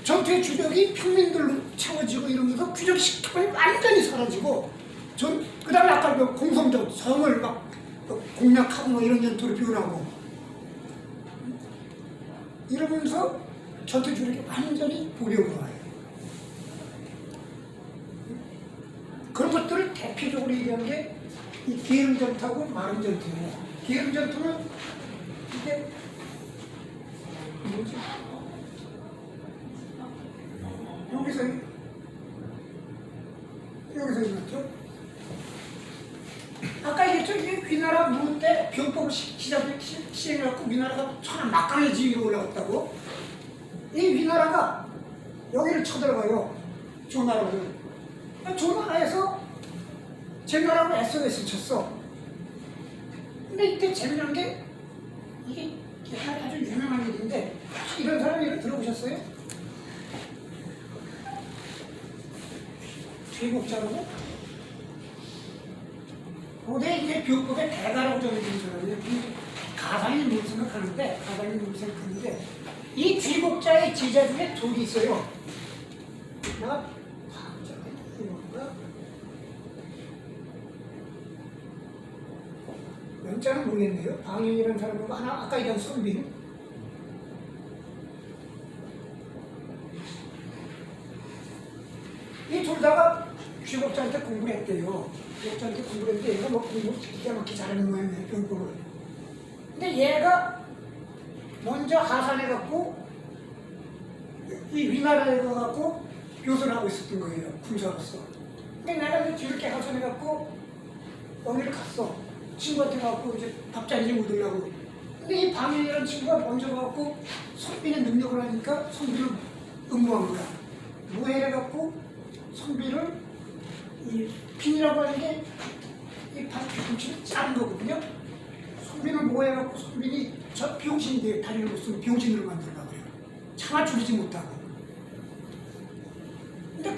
전투의 주력이 평민들로 채워지고 이러면서 귀족 식탁이 완전히 사라지고 그 다음에 아까 그 공성전 성을 막 공략하고 뭐 이런 전투로 변하고 이러면서 전투주력이 완전히 보력으로 와요. 그런 것들을 대표적으로 얘기하는 게 이 기름전투하고 마름전투예요. 기름전투는 이게 뭐지? 여기서 이렇죠. 아까 얘기했죠. 이게 위나라 무는 때 병법을 시행해갖고 위나라가 천하 막강의 지위로 올라갔다고. 이 위나라가 여기를 쳐들어가요. 조나라를. 조나라에서 제나라로 SOS를 쳤어. 근데 이때 재미난 게 이게 옛날에 아주 유명한 일인데 혹시 이런 사람 얘기 들어보셨어요? 죄곡자라고? 고대 이제 벽법의 대가라고 정해진 사람이에요. 가상인 뭘 생각하는데, 이 귀곡자의 제자 중에 둘이 있어요. 내가 연자는 모르겠네요. 방인이라는 사람하고 하나 아까 얘기한 선빈. 이 둘 다가 귀곡자한테 공부를 했대요. 귀곡자한테 공부를 했는데 얘가 뭐 공부 기가 막히게 잘하는 모양이에요. 병법을. 근데 얘가 먼저 하산해갖고 이 위나라에 가갖고 교수를 하고 있었던 거예요. 군사로서. 근데 내가 이제 뒤를 깨가서해갖고 여기를 갔어. 친구한테 가갖고 이제 밥자리 좀 얻으려고. 근데 이 방인이라는 친구가 먼저 가갖고 선비의 능력을 하니까 선비를 응모한 거야. 무해해갖고 선비를 이 핀이라고 하는 게 이 뒤꿈치를 자른 거거든요. 선비를 모해갖고 선비이 저 병신인데 다리를 못 쓰면 병신으로 만들려고 해요. 차마 줄이지 못하고. 근데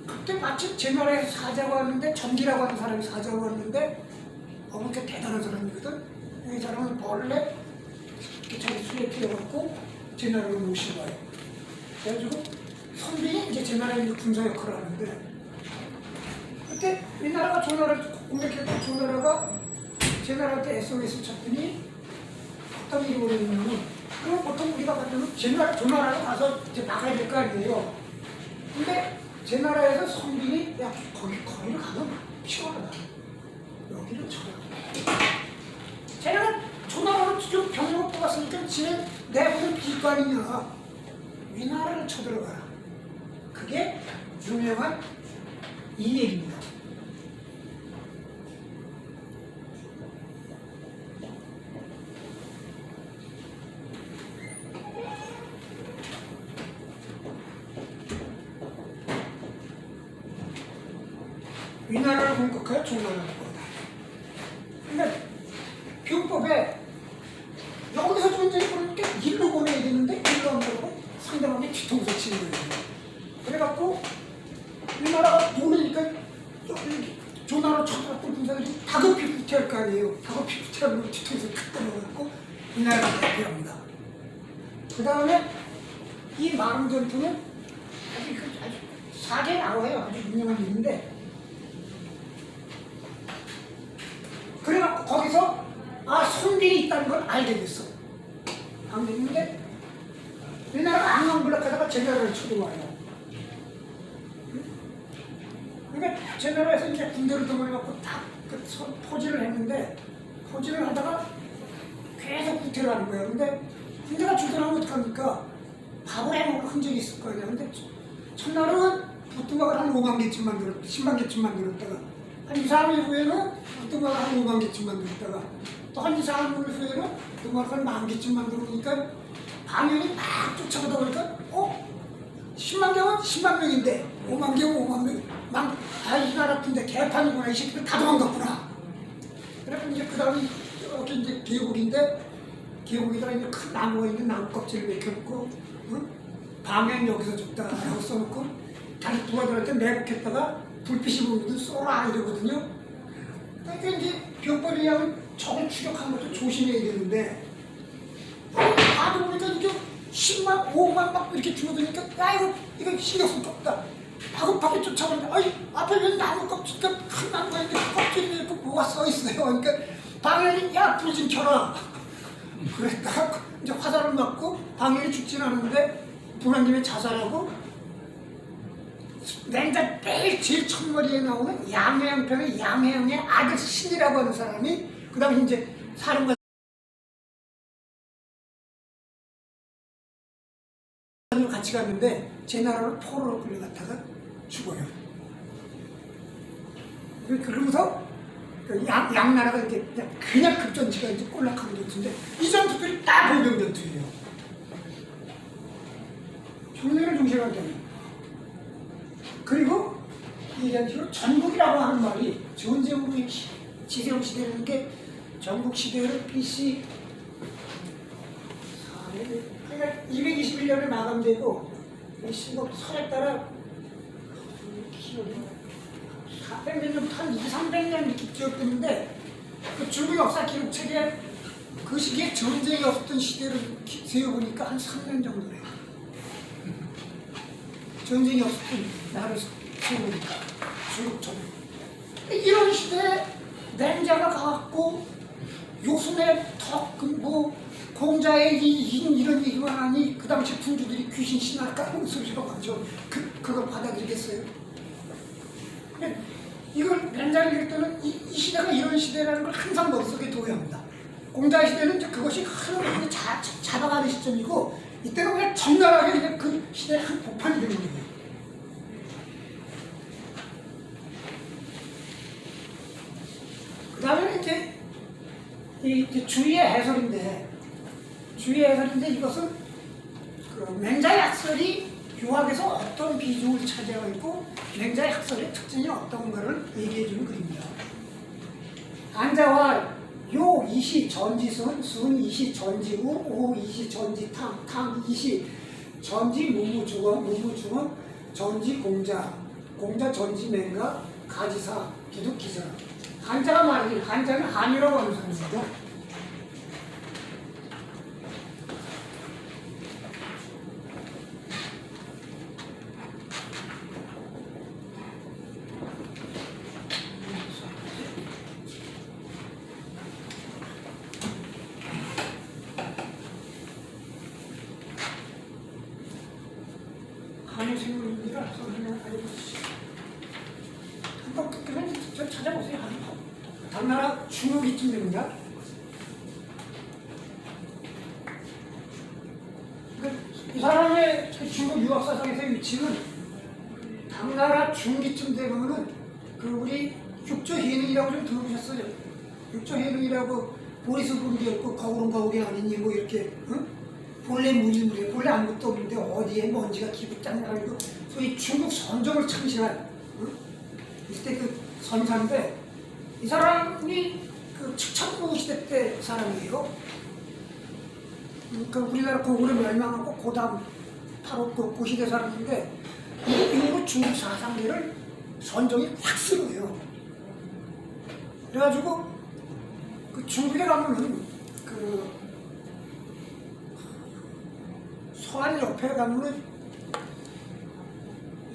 그때 마침 제 나라에 사자가 왔는데 전기라고 하는 사람이 사자가 왔는데 그렇게 대단한 사람이거든. 이 사람은 벌레 이렇게 자기 수에 피어갖고 제 나라로 모시고 와요. 그래가지고 선비는 이제 제 나라에 군사 역할을 하는데 그때 이 나라가 저 나라를 공격했고 저 나라가 제 나라한테 SOS 쳤더니 어떤 일이 벌어지냐면 그럼 보통 우리가 가면 제 나라 저 나라로 가서 이제 나가야 될 거 아니에요. 근데 제 나라에서 선비니 야 거기를 가면 피곤하다. 여기를 쳐라. 쟤는 조나라로 좀 병력을 뽑았으니까 지는 내부는 비관이냐. 위나라를 쳐들어가라. 그게 유명한 이 얘기입니다. 위나라를 공격하여 조나라를 뽑아. 근데 병법에 여기서 좀 이제 그러니까 일로 보내야 되는데 일로 안 보내고 상대방이 뒤통수 치는 거예요. 그래갖고 위나라가 모르니까 조나라 쳐들어갔던 군사들이 다급히 후퇴할 거 아니에요. 다급히 후퇴하면 뒤통수 탁 떨어져갖고 위나라가 대피합니다. 그 다음에 이 마름전투는 아주 사계에 나와요. 아주 유명한 일인데 그래갖고 거기서 손길이 있다는 걸 알게 됐어. 안 됐는데 우리나라가 앙앙블락하다가 제 나라를 쳐들어와요. 그러니까 제 나라에서 이제 군대를 동원해갖고 딱 포지를 했는데 포지를 하다가 계속 후퇴를 하는 거예요. 근데 군대가 주둔하면 어떡합니까? 밥을 해먹을 흔적이 있을 거 아니야. 근데 첫날은 부뚜막을 한 5만 개쯤 만들었다. 10만 개쯤 만들었다가 한 2, 3일 후에는 부뚜막을 한 5만 개쯤 만들었다가 또 한 2, 3일 후에는 부뚜막을 한 1만 개쯤 만들어보니까 방연이 막 쫓아가다 보니까 10만 개면 10만 명인데 5만 개면 5만 명. 이 나라 군대 개판이구나. 이 새끼들 다 도망갔구나. 그래서 이제 그 다음에 이렇게 이제 계곡인데 계곡에다가 이제 큰 나무가 있는 나무 껍질을 맥혀놓고 방연 여기서 죽다라고 써놓고 다시 도와들한테 내복했다가 불빛이 보이거든 쏘라 이러거든요. 그러니까 이제 병벌이랑 적을 추격한 것도 조심해야 되는데 봐도 보니까 이게 10만, 5만 막 이렇게 줄어드니까 야 이거 신경 쓸 거 없다. 다급하게 쫓아가는데 앞에 왜 나무 껍질가 큰 나무가 있는데 껍질에 이렇게 뭐가 써있어요. 그러니까 방연이 야 불 좀 켜라. 그랬다가 이제 화살을 맞고 당연히 죽진 않은데 불안김에 자살하고 맨날 매일 제일 첫머리에 나오는 양해양편의 양해양의 아들 신이라고 하는 사람이 그 다음에 이제 사람과 같이 갔는데 제 나라로 포로로 끌려갔다가 죽어요. 그러면서 양나라가 이렇게 그냥 급전지가 이제 꼴락하게 됐는데 이 전투들이 다 보병 전투예요. 정리를 중시하게. 그리고 이런 식으로 전국이라고 하는 말이 전쟁으로 지정 시대라는 게 전국 시대를 BC 그러니까 221년에 마감되고 설에 따라 400몇 년부터 한 200~300년 이렇게 기억되는데 그 중국 역사 기록책에 그 시기에 전쟁이 없었던 시대를 세어보니까 한 3년 정도래요. 전쟁이 없었던 나라를 세어보니까 중국처럼 이런 시대에 맹자가 가갖고 요순의 뭐 공자의 이런 얘기만 하니 그 당시 군주들이 귀신 신화를 까는 소리로 가죠. 그걸 받아들이겠어요? 이걸 맹자를 읽을 때는 이 시대가 이런 시대라는 걸 항상 머릿속에 둬야 합니다. 공자 시대는 이제 그것이 하나님이 잡아가는 시점이고 이때는 그냥 적나라하게 그냥 그 시대의 한 복판이 되는 거예요. 그 다음에 이제 주의의 해설인데 이것은 그 맹자의 학설이 유학에서 어떤 비중을 차지하고 있고 맹자의 학설의 특징이 어떤가를 얘기해주는 글입니다. 안자와 요 이시 전지순, 순 이시 전지우, 오 이시 전지탕, 탕 이시 전지 무무중원, 전지 공자 전지 맹가, 가지사, 기득 기사. 한자가 말이지, 한자는 한이라고 하는 사람입니다. 한의 생물이라서 그냥 알려주시죠. 한번 그러면 저 찾아보세요. 당나라 중후기쯤 됩니다. 이 사람의 중국 유학사상에서의 위치는 당나라 중기쯤 되면은 그 우리 육조해능이라고 좀 들어보셨어요? 육조해능이라고 보리수 분기였고 거울은 거울이 아니니 뭐 이렇게 응? 본래 무일무이에 본래 아무것도 없는데 어디에 먼지가 기북장 나가지고 소위 중국 선종을 창시한 응? 이때 그 선사인데 이 사람이 그 측천부 시대 때 사람이에요. 그 우리나라 고구려 멸망하고 그 다음 바로 그 시대 사람인데 이후로 중국 사상계를 선종이 확 쓸어요. 그래가지고 그 중국에 가면은 그 서안 옆에 가면은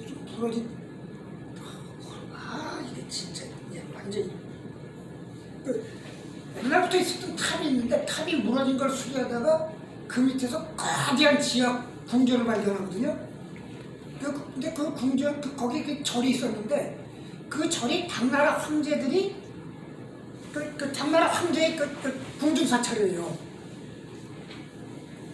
좀 부러진 이게 진짜 완전히 그 옛날부터 있었던 탑이 있는데 탑이 무너진 걸 수리하다가 그 밑에서 거대한 지하 궁전을 발견하거든요. 근데 그 궁전 거기 그 절이 있었는데 그 절이 당나라 황제들이 그 당나라 황제의 그 궁중 사찰이에요.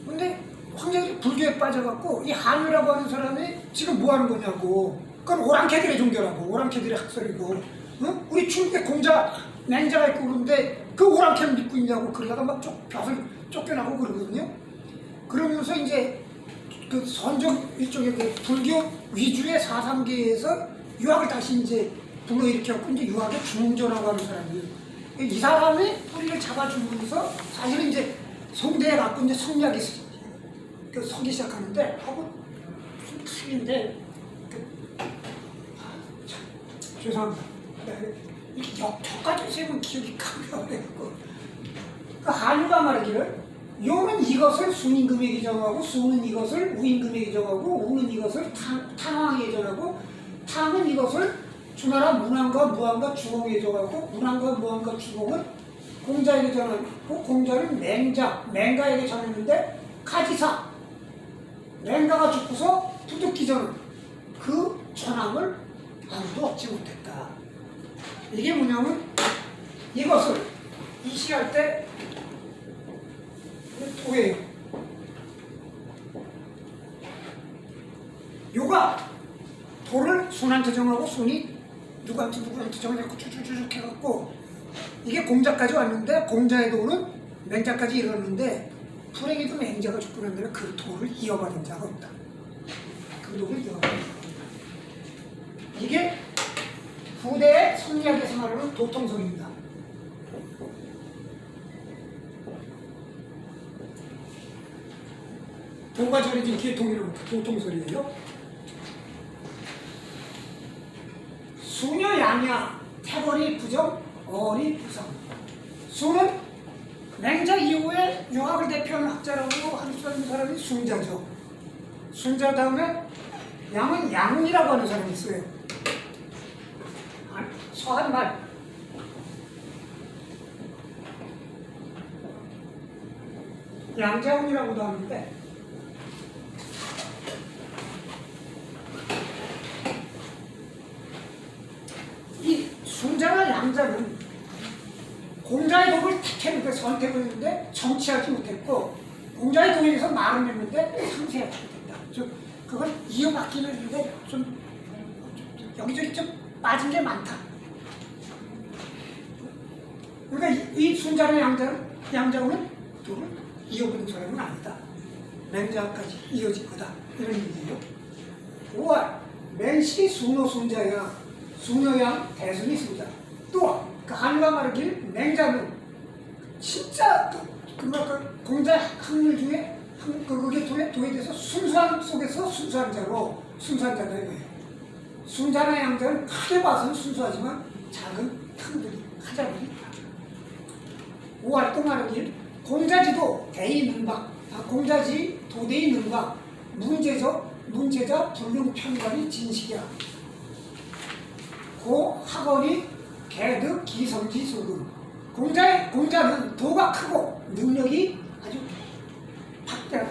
근데 황제들이 불교에 빠져갖고 이 한유라고 하는 사람이 지금 뭐 하는 거냐고. 그건 오랑캐들의 종교라고, 오랑캐들의 학설이고, 응? 우리 중국에 공자, 맹자가 있고 그런데 그 오랑캐를 믿고 있냐고 그러다가 막 벼슬 쫓겨나고 그러거든요. 그러면서 이제 그 선종 일종의 그 불교 위주의 사상계에서 유학을 다시 이제 불러일으켰고 이제 유학의 중흥조라고 하는 사람이에요. 이 사람이 뿌리를 잡아주면서 사실은 이제 송대에 갖고 이제 성리학이 서기 시작하는데 하고 무슨 탑인데 죄송합니다. 이렇게 역까지 세면 기억이 가벼워요. 그 한유가 말하기를 요는 이것을 순임금에게 정하고 수는 이것을 우임금에게 정하고 우는 이것을 탕왕에게 정하고 탕은 이것을 주나라 문왕과 무왕과 주공에게 정하고 문왕과 무왕과 주공은 공자에게 전했고 공자는 맹가에게 전했는데 가지사 맹가가 죽고서 부득이전 그 전함을 아무도 얻지 못했다. 이게 뭐냐면 이것을 이시할 때 도예요. 요가 도를 순한테 정하고 순이 누구한테 정해갖고 쭉쭉쭉 해갖고 이게 공자까지 왔는데 공자의 도는 맹자까지 이뤘는데 불행히도 맹자가 죽고 난 다음에 그 도를 이어받은 자가 없다. 그 도를 이어받은 자가 없다. 이게 후대의 성리학에서 말하는 도통설입니다. 도가 전해진 기통이라고 도통설이에요. 수녀 양야 태거리 부정 어리 부상. 수는 맹자 이후에 유학을 대표하는 학자라고 하는 사람이 순자죠. 순자 다음에 양은 양이라고 하는 사람이 있어요. 서한말. 양자운이라고도 하는데 이 순자나 양자는 공자의 독을 택했는데 선택을 했는데 정치하지 못했고 공자의 독에 대해서 말은 했는데 상세하지 못했다. 즉 그걸 이어받기는 했는데 좀 여기저기 좀 빠진 게 많다. 그러니까 이 순자나 양자는 독을 이어받는 사람은 아니다. 맹자까지 이어질 거다. 이런 얘기예요. 5월 맹시 순호 순자야 순호양 대순이 순자. 또 그 한가 말하길 맹자는 진짜 그 공자 학문 중에 그게 도에 대해서 순수한 속에서 순수한 자로 순수한 자다 이거예요. 순자나 양자는 크게 봐서는 순수하지만 작은 탕들이 하자들이 5월 또 말하길 공자지도 대의 능박 공자지 도대의 능박 문제자 불능편관이 진식이야. 고 학원이 개득 기성지 소금. 공자는 도가 크고 능력이 아주 박대하다.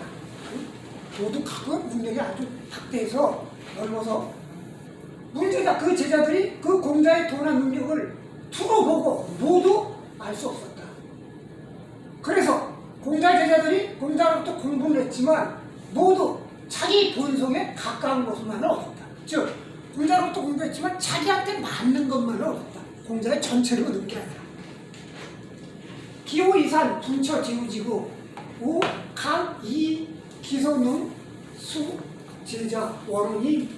도도 크고 능력이 아주 박대해서 넓어서 문제자 그 제자들이 그 공자의 도나 능력을 두고 보고 모두 알 수 없었다. 그래서 공자 제자들이 공자로부터 공부를 했지만 모두 자기 본성에 가까운 것만을 얻었다. 즉 공자로부터 공부했지만 자기한테 맞는 것만을 얻었다. 공자의 전체를 얻은 게 아니라. 기호 이산 분처 지우지구 우 강 이 기소능 수 제자 원훈이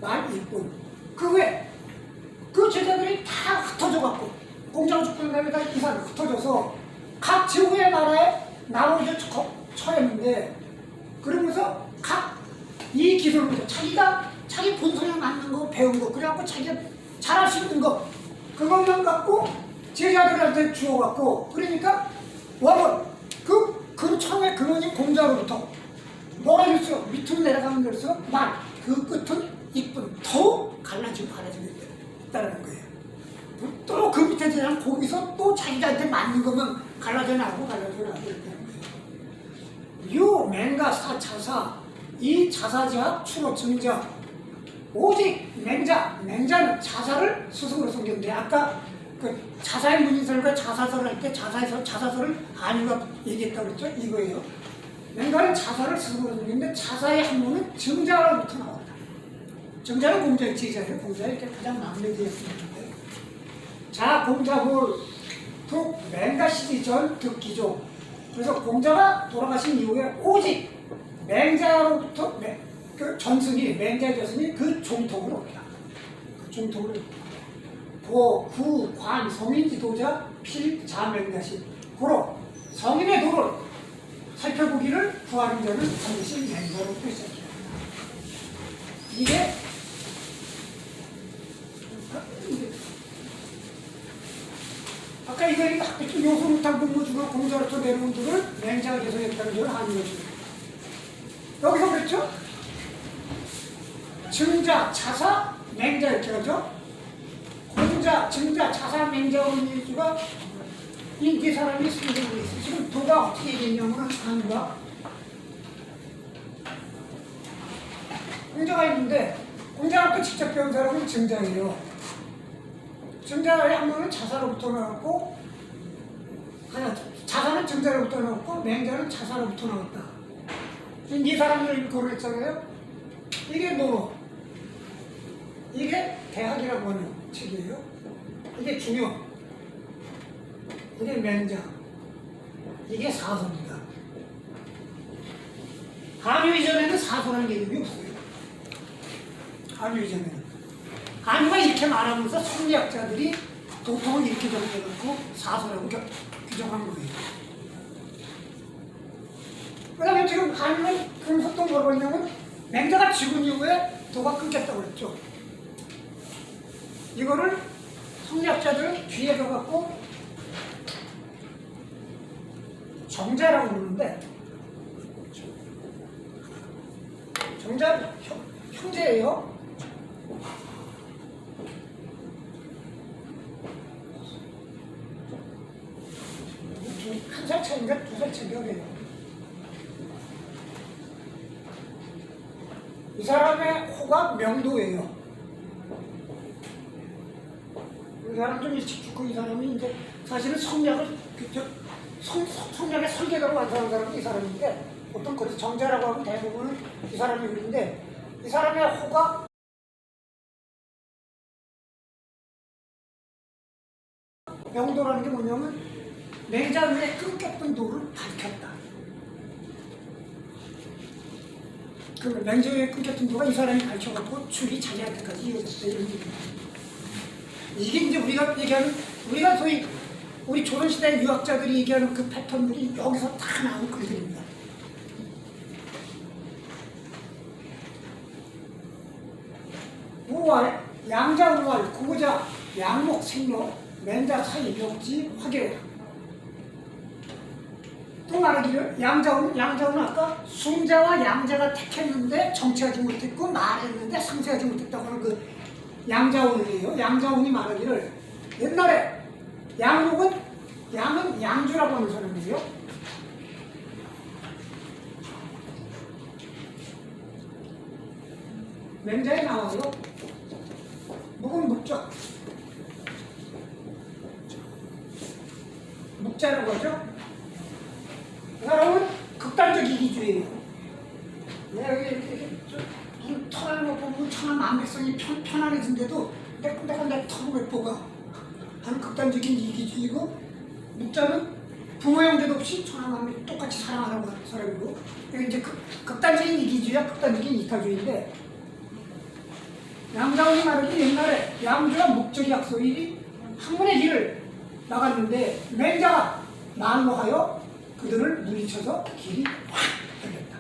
말 일꾼 그 외 그 제자들이 다 흩어져갖고 공자가 죽고 다음에 다 이산 흩어져서 각 지구의 나라에 나머지 처했는데 그러면서 각 이 기소능 자기가 자기 본성에 맞는 거 배운 거 그래갖고 자기가 잘할 수 있는 거 그것만 갖고 제자들한테 주어갖고 그러니까 원은 그 처음에 근원인 공자로부터 뭐라 했어요? 밑으로 내려가는 거에서 그 끝은 이쁜 더욱 갈라지고 있다는 거예요. 또 그 밑에 대한 거기서 또 자기한테 맞는 거면 갈라져 나가고 이렇게 하는 거예요. 유 맹가 사차사 이 자사자 추로 증자 오직 맹자는 자사를 스스로 섬겼는데 아까 그 자사의 문인설과 자사설을 할 때 자사설을 안유가 얘기했다고 그랬죠? 이거예요. 맹가는 자사를 스스로 섬겼는데 자사의 한문은 증자로부터 나왔다. 증자는 공자의 제자예요. 공자의 이렇게 가장 막내되었는데 자 공자볼 북 맹가 시기 전 득기종 그래서 공자가 돌아가신 이후에 오직 맹자로부터 그 전승이 맹자 교수님 그 종통을 얻다. 그 종통을 고, 구, 관, 성인 지도자, 필, 자맹자신 고로 성인의 도를 살펴보기를 구하는 자는 반드시 맹자로부터 시작해야 한다. 이게 아까 이들이 요소무탕 근무중과 공자로부터 내려온 들을 맹자가 개성했다는 걸 하는 것입니다. 여기서 그랬죠? 증자, 자사, 맹자 이렇게 하죠? 공자, 증자, 자사, 맹자 원리주가 이 사람이 숨기고 있어. 지금 도가 어떻게 얘기했냐면 한과 공자가 있는데 공자가 또 직접 배운 사람은 증자예요. 증자의 한 명은 자사로부터 나왔고 자사는 증자로부터 나왔고 맹자는 자사로부터 나왔다. 지금 이 사람들 고르했잖아요. 이게 뭐로? 이게 대학이라고 하는 책이에요. 이게 중요. 이게 맹자. 이게 사서입니다. 한유 이전에는 사서라는 개념이 없어요. 한유 이전에는. 한유가 이렇게 말하면서 성리학자들이 도통을 이렇게 정해갖고 사서라고 규정한 거예요. 그 다음에 지금 한유는 금속동 뭐라고 했냐면 맹자가 죽은 이후에 도가 끊겼다고 그랬죠. 이거를 성리학자들은 뒤에 가갖고 정자라고 부르는데 정자 형제예요. 한 살 차인가 두 살 차인가 그래요. 이 사람의 호가 명도예요. 이 사람 좀 일찍 죽고 이 사람이 이제 사실은 성략을 성략의 설계가로 완성한 사람이 이 사람인데 보통 그래서 정자라고 하면 대부분은 이 사람이 그런데 이 사람의 호가 명도라는 게 뭐냐면 맹자 위에 끊겼던 도를 밝혔다. 그 맹자 위에 끊겼던 도가 이 사람이 밝혀갖고 줄이 자기한테까지 이어졌다 이런 얘기입니다. 이게 이제 우리가 얘기하는 우리가 소위 우리 조선시대 유학자들이 얘기하는 그 패턴들이 여기서 다 나온 글들입니다. 우월, 양자 우월, 고자, 양목, 생목, 맨자 사이, 묘지, 화계. 또 말하기를 양자운은 아까 숭자와 양자가 택했는데 정치하지 못했고 말했는데 상세하지 못했다고 하는 그 양자운이에요. 양자운이 말하기를 옛날에 양목은 양은 양주라고 하는 사람이에요. 맹자에 나와요. 목은 묵자. 묵자라고 하죠. 이 사람은 극단적 이기주의예요. 내가 이렇게 털을 못 보면 천하 만백성이 편안해진데도 내가 내 털을 왜 뽑아? 하는 극단적인 이기주의고 묵자는 부모 형제도 없이 천하 만백 똑같이 사랑하라고 하는 사람이고 이제 극단적인 이기주의와 극단적인 이타주의인데 양자운이 말하기 옛날에 양주와 묵적이 약소일이 학문의 길을 나갔는데 맹자가 말로 하여 그들을 물리쳐서 길이 확 열렸다.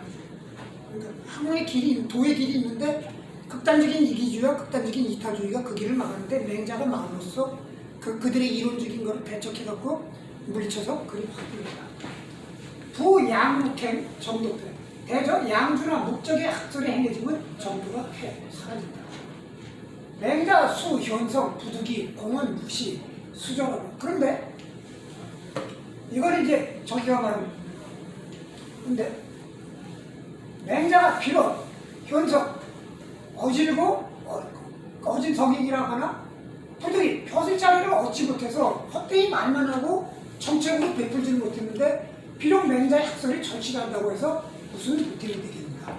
그러니까 학문의 길이, 도의 길이 있는데 극단적인 이기주의와 극단적인 이타주의가 그 길을 막았는데 맹자가 말로써 그들의 이론적인 것을 배척해갖고 물리쳐서 그리 확 열렸다. 부양묵행 정도편. 대저 양주나 목적의 학설이 행해지면 정도가 사라진다. 맹자, 수, 현성, 부득이, 공은, 무시, 수정하고. 그런데 이건 이제 저기가 말합니다. 근데 맹자가 비록 현성, 어질고 어진 성인이라고 하나 부득이 벼슬자리를 얻지 못해서 헛되이 말만 하고 정책으로 베풀지는 못했는데 비록 맹자의 학설이 절실한다고 해서 무슨 도통이 되겠는가.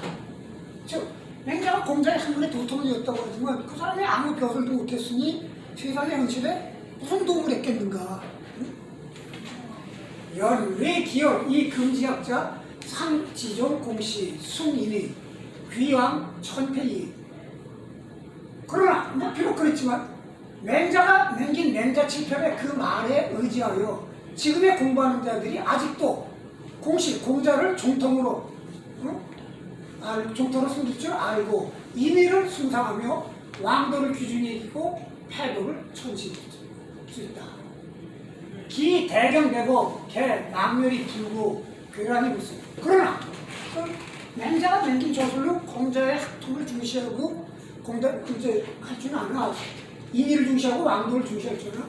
즉 맹자가 공자의 학문의 도통이었다고 하지만 그 사람이 아무 벼슬도 못했으니 세상의 현실에 무슨 도움을 했겠는가. 연외 기열 이 금지학자 상지존 공시 숭인의 귀왕 천패이. 그러나 뭐 비록 그랬지만 맹자가 남긴 맹자 7편의 그 말에 의지하여 지금의 공부하는 자들이 아직도 공시 공자를 종통으로 종통으로 숨길 줄 알고 인의를 숭상하며 왕도를 귀중히 여기고 패도를 천시할 수 있다. 기 대경대고 개 남멸이 불구 괴란이 무슨. 그러나 그 맹자가 남긴 저술로 공자의 학통을 중시하고 공자 이제 할 줄은 아나 인의를 중시하고 왕도를 중시할 줄은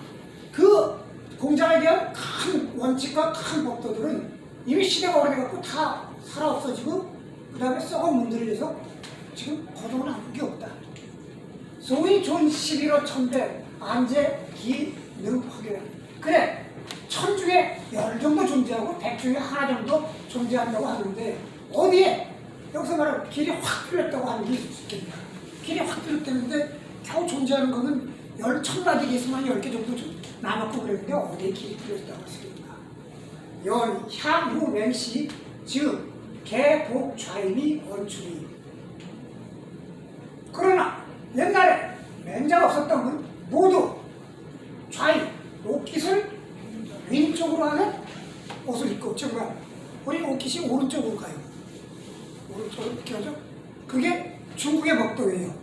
그 공자에 대한 큰 원칙과 큰 법도들은 이미 시대가 오래돼갖고 다 살아 없어지고 그 다음에 썩어 문드러져서 지금 거동을 하는 게 없다. 소위 존 11호 천대 안제 기능화계. 그래, 천 중에 10 정도 존재하고 100 중에 하나 정도 존재한다고 하는데 어디에 여기서 말하면 길이 확 뚫렸다고 하는 게 있을 수 있겠냐. 길이 확 뚫렸다는데 겨우 존재하는 거는 10,000마디 있으면 10개 정도 남았고 그랬는데 어디에 길이 뚫렸다고 할 수 있겠나. 연, 향, 후, 맹시, 즉 개, 복, 좌임이 원출이. 그러나 옛날에 맹자가 없었다면 모두 좌임, 옷깃을 왼쪽으로 하는 옷을 입고 정말 우리 옷깃이 오른쪽으로 가요. 오른쪽으로 이렇게 하죠. 그게 중국의 법도예요.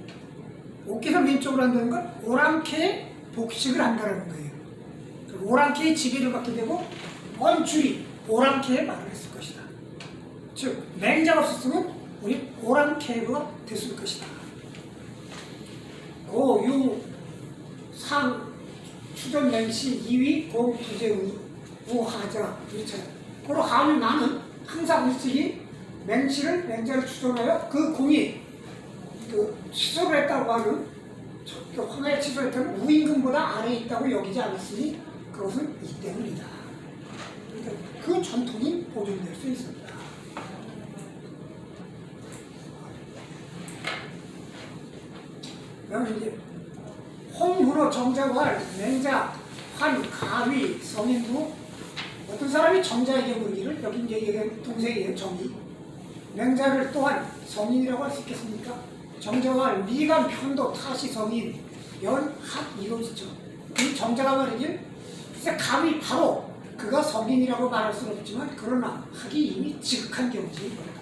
옷깃을 왼쪽으로 한다는 건 오랑캐의 복식을 한다는 거예요. 오랑캐의 지배를 받게 되고 원줄이 오랑캐의 말을 했을 것이다. 즉 맹자가 없었으면 우리 오랑캐가 됐을 것이다. 고, 유, 상, 추전, 맹시, 이위, 공, 부재, 우하자. 이렇죠. 그리고 하는 나는 항상 일찍이 맹자를 추전하여 그 공이 그 취소를 했다고 하는 그 황하에 취소했다는 우임금보다 아래에 있다고 여기지 않았으니 그것은 이 때문이다. 그러니까 그 전통이 보존될 수 있었다. 그러면 이제 홍문호, 정자활, 맹자, 환, 가위, 성인부. 어떤 사람이 정자에게 물기를 여기 이제 동생이에요. 정이. 맹자를 또한 성인이라고 할 수 있겠습니까? 정자활, 미간, 편도, 타시, 성인, 연, 합 이루어지죠. 이 정자가 말이지 글쎄 감히 바로 그가 성인이라고 말할 수는 없지만 그러나 학이 이미 지극한 경지에 이르렀다.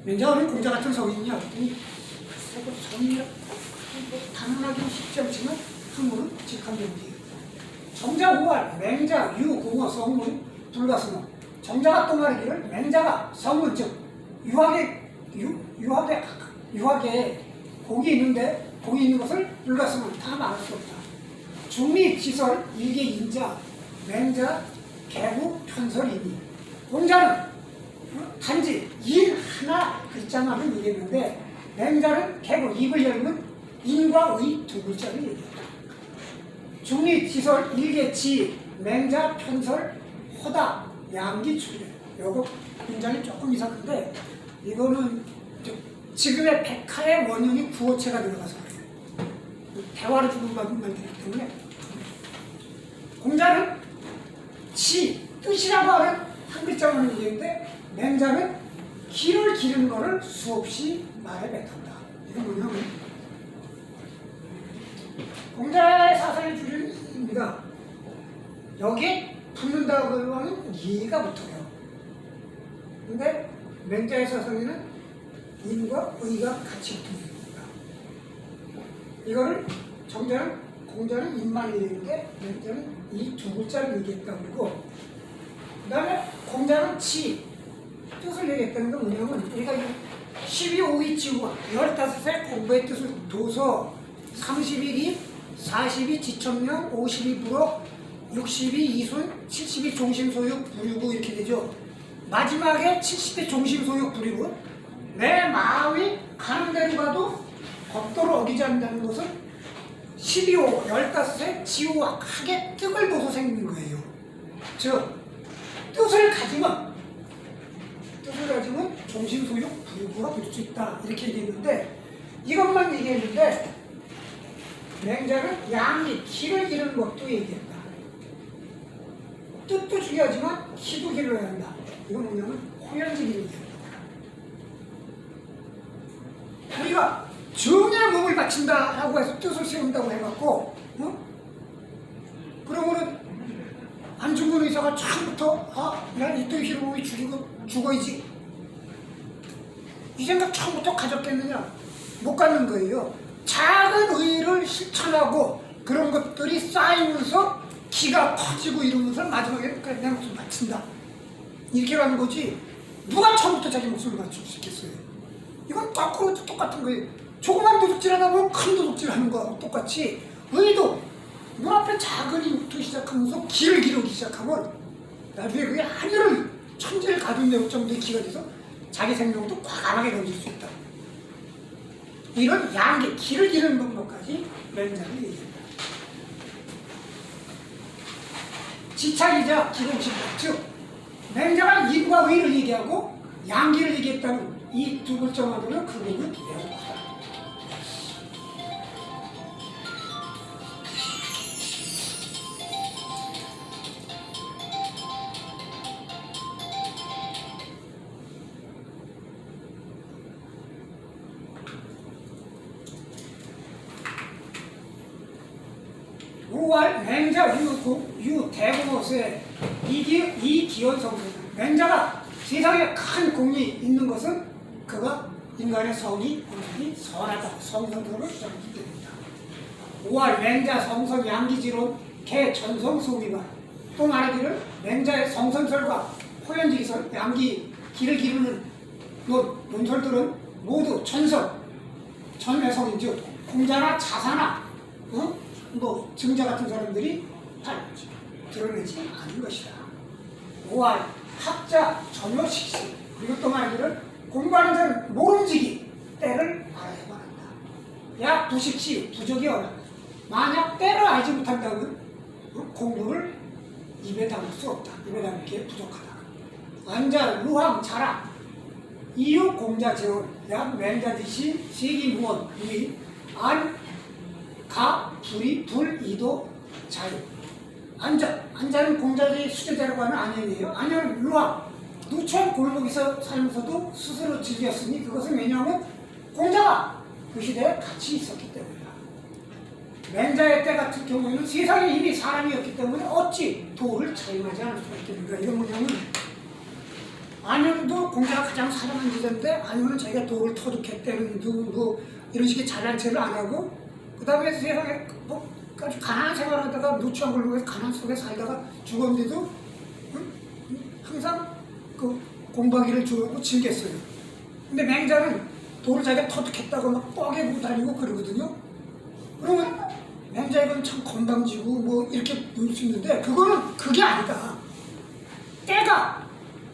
맹자는 공자 같은 성인이냐 그랬더니 글쎄 그 성인이라고 단언하기는 쉽지 않지만 학문은 지극한 경지에. 정자, 후활, 맹자, 유, 공어, 성문, 불가승어. 정자가 또 말하기를 맹자가 성문 즉 유학에 공이 있는데 공이 있는 것을 불가승어 다 말할 수 없다. 중리, 지설, 일개, 인자, 맹자, 개구, 편설이니. 공자는 단지 인 하나 글자만을 얘기했는데 맹자는 개구 입을 열면 인과 의 두 글자를 얘기했다. 중리, 지설, 일개, 지, 맹자, 편설, 호다, 양기, 출현. 요거 굉장히 조금 이상한데 이거는 지금의 백화의 원형이 구어체가 들어가서 그래요. 대화를 주고 만들기 때문에 공자는 지, 뜻이라고 하는 한 글자만을 얘기했는데 맹자는 길을 기르는 것을 수없이 말해 뱉었다. 이건 뭐냐면 공자의 사상의 주류입니다. 여기에 붙는다고 하면 이해가 붙어요. 근데 맹자의 사상에는 인과 의가 같이 붙는 겁니다. 이거를 공자는 인만 얘기했는데 맹자는 이 두 글자를 얘기했다고 그러고 그 다음에 공자는 지, 뜻을 얘기했다는 건 뭐냐면 우리가 12, 5위 지우와 15세 공부의 뜻을 둬서 31이 42 지천명, 52 불어, 62 이순, 72 종심소육, 부류구 이렇게 되죠. 마지막에 70의 종심소육, 부류구. 내 마음이 가는 대로 가도 법도를 어기지 않는다는 것은 12호, 15세 지우와 크게 뜻을 둬서 생긴 거예요. 즉 뜻을 가지면 종심소육, 부류구가 될 수 있다. 이렇게 얘기했는데 이것만 얘기했는데 맹자는 양이 키를 기르는 것도 얘기했다. 뜻도 중요하지만 키도 길러야 한다. 이건 뭐냐면 호연직이 얘기합니다. 우리가 정의 몸을 바친다라고 해서 뜻을 세운다고 해갖고 그러면은 안중근 의사가 처음부터 난 이토 히로부미 죽어야지 이 생각 처음부터 가졌겠느냐? 못 갖는 거예요. 작은 의의를 실천하고 그런 것들이 쌓이면서 기가 커지고 이러면서 마지막에 그래, 내 목숨 바친다 이렇게 가는 거지 누가 처음부터 자기 목숨을 바칠 수 있겠어요? 이건 거꾸로 똑같은 거예요. 조그만 도둑질 하다 보면 큰 도둑질 하는 거하고 똑같이 의도 눈앞에 작은 일부터 시작해 시작하면서 기를 기르기 시작하면 나중에 그게 하늘을 천지를 가둔 정도의 기가 돼서 자기 생명도 과감하게 던질 수 있다. 이런 양계, 기를 기르는 방법까지 맹자는 얘기합니다. 지착이자 기공식, 즉 맹자가 인과 의를 얘기하고 양기를 얘기했다는 이 두 글자만으로는 그 부분은 매우 크다. 우월 맹자 유 대공어수의 이 기원성분, 맹자가 세상에 큰 공이 있는 것은 그가 인간의 성이 온전히 선하다, 성성도를 주장하기 때문이다. 5월 맹자 성선 양기지론 개 전성 소미말, 또 말하기를 맹자의 성선설과 호연지기설, 양기 기를 기르는 논설들은 모두 전해성인즉 공자나 자사나 뭐 증자 같은 사람들이 드러내지 않은 것이다. 5월 학자 전효식시, 그리고 또 말하기를 공부하는 자는 모름지기 때를 알아야만 한다. 야 부식시 부족이 어라. 만약 때를 알지 못한다면 공부를 입에 담을 수 없다. 입에 담기에 부족하다. 안자 루함 자라 이유 공자 재원 약 맹자듯이 세기무원 가 불이 불이도 자유. 안자는 공자의 수제자라고 하는 안현이에요. 안현은 루함 누천 골목에서 살면서도 스스로 즐겼으니 그것은 왜냐하면 공자가 그 시대에 같이 있었기 때문이다. 맹자의 때 같은 경우에는 세상에 이미 사람이었기 때문에 어찌 도를 차임하지 않을 수가 있겠는가. 이건 뭐냐면 안현도 공자가 가장 사랑한 지자인데 안현은 자기가 도를 터득했다는 뭐 이런 식의 잘난 체를 안 하고 그 다음에 세상에 뭐 가난한 생활하다가 누추한 골목에서 가난 속에 살다가 죽었는데도 항상 그 공부하기를 좋아하고 즐겼어요. 근데 맹자는 도를 자기가 터득했다고 막 뻐개고 다니고 그러거든요. 그러면 맹자 이건 참 건방지고 뭐 이렇게 보일 수 있는데 그게 아니다. 때가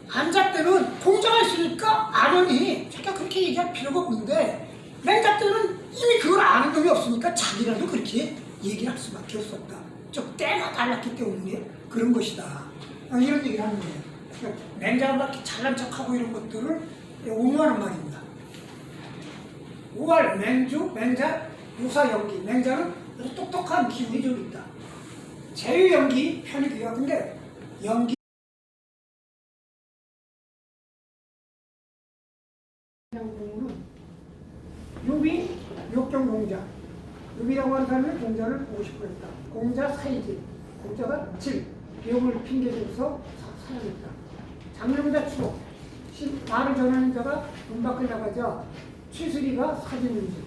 안자 때는 공자가 있으니까 안현이 자기가 그렇게 얘기할 필요가 없는데 맹자 때는 이미 그걸 아는 놈이 없으니까 자기라도 그렇게 얘기를 할 수밖에 없었다. 좀 때가 달랐기 때문에 그런 것이다. 이런 얘기를 하는 거예요. 맹자가 막 잘난 척하고 이런 것들을 옹호하는 말입니다. 5월 맹자 유사연기, 맹자는 아주 똑똑한 기운이 좀 있다. 제유연기 편이 귀하근데 연기 공은 유비 욕경공자, 유비라고 하는 사람이 공자를 보고 싶어 했다. 공자 사이지, 공자가 비용을 핑계대면서 사용했다. 장명자 추록, 말을 전하는 자가 문 밖을 나가자 취수리가 사진인지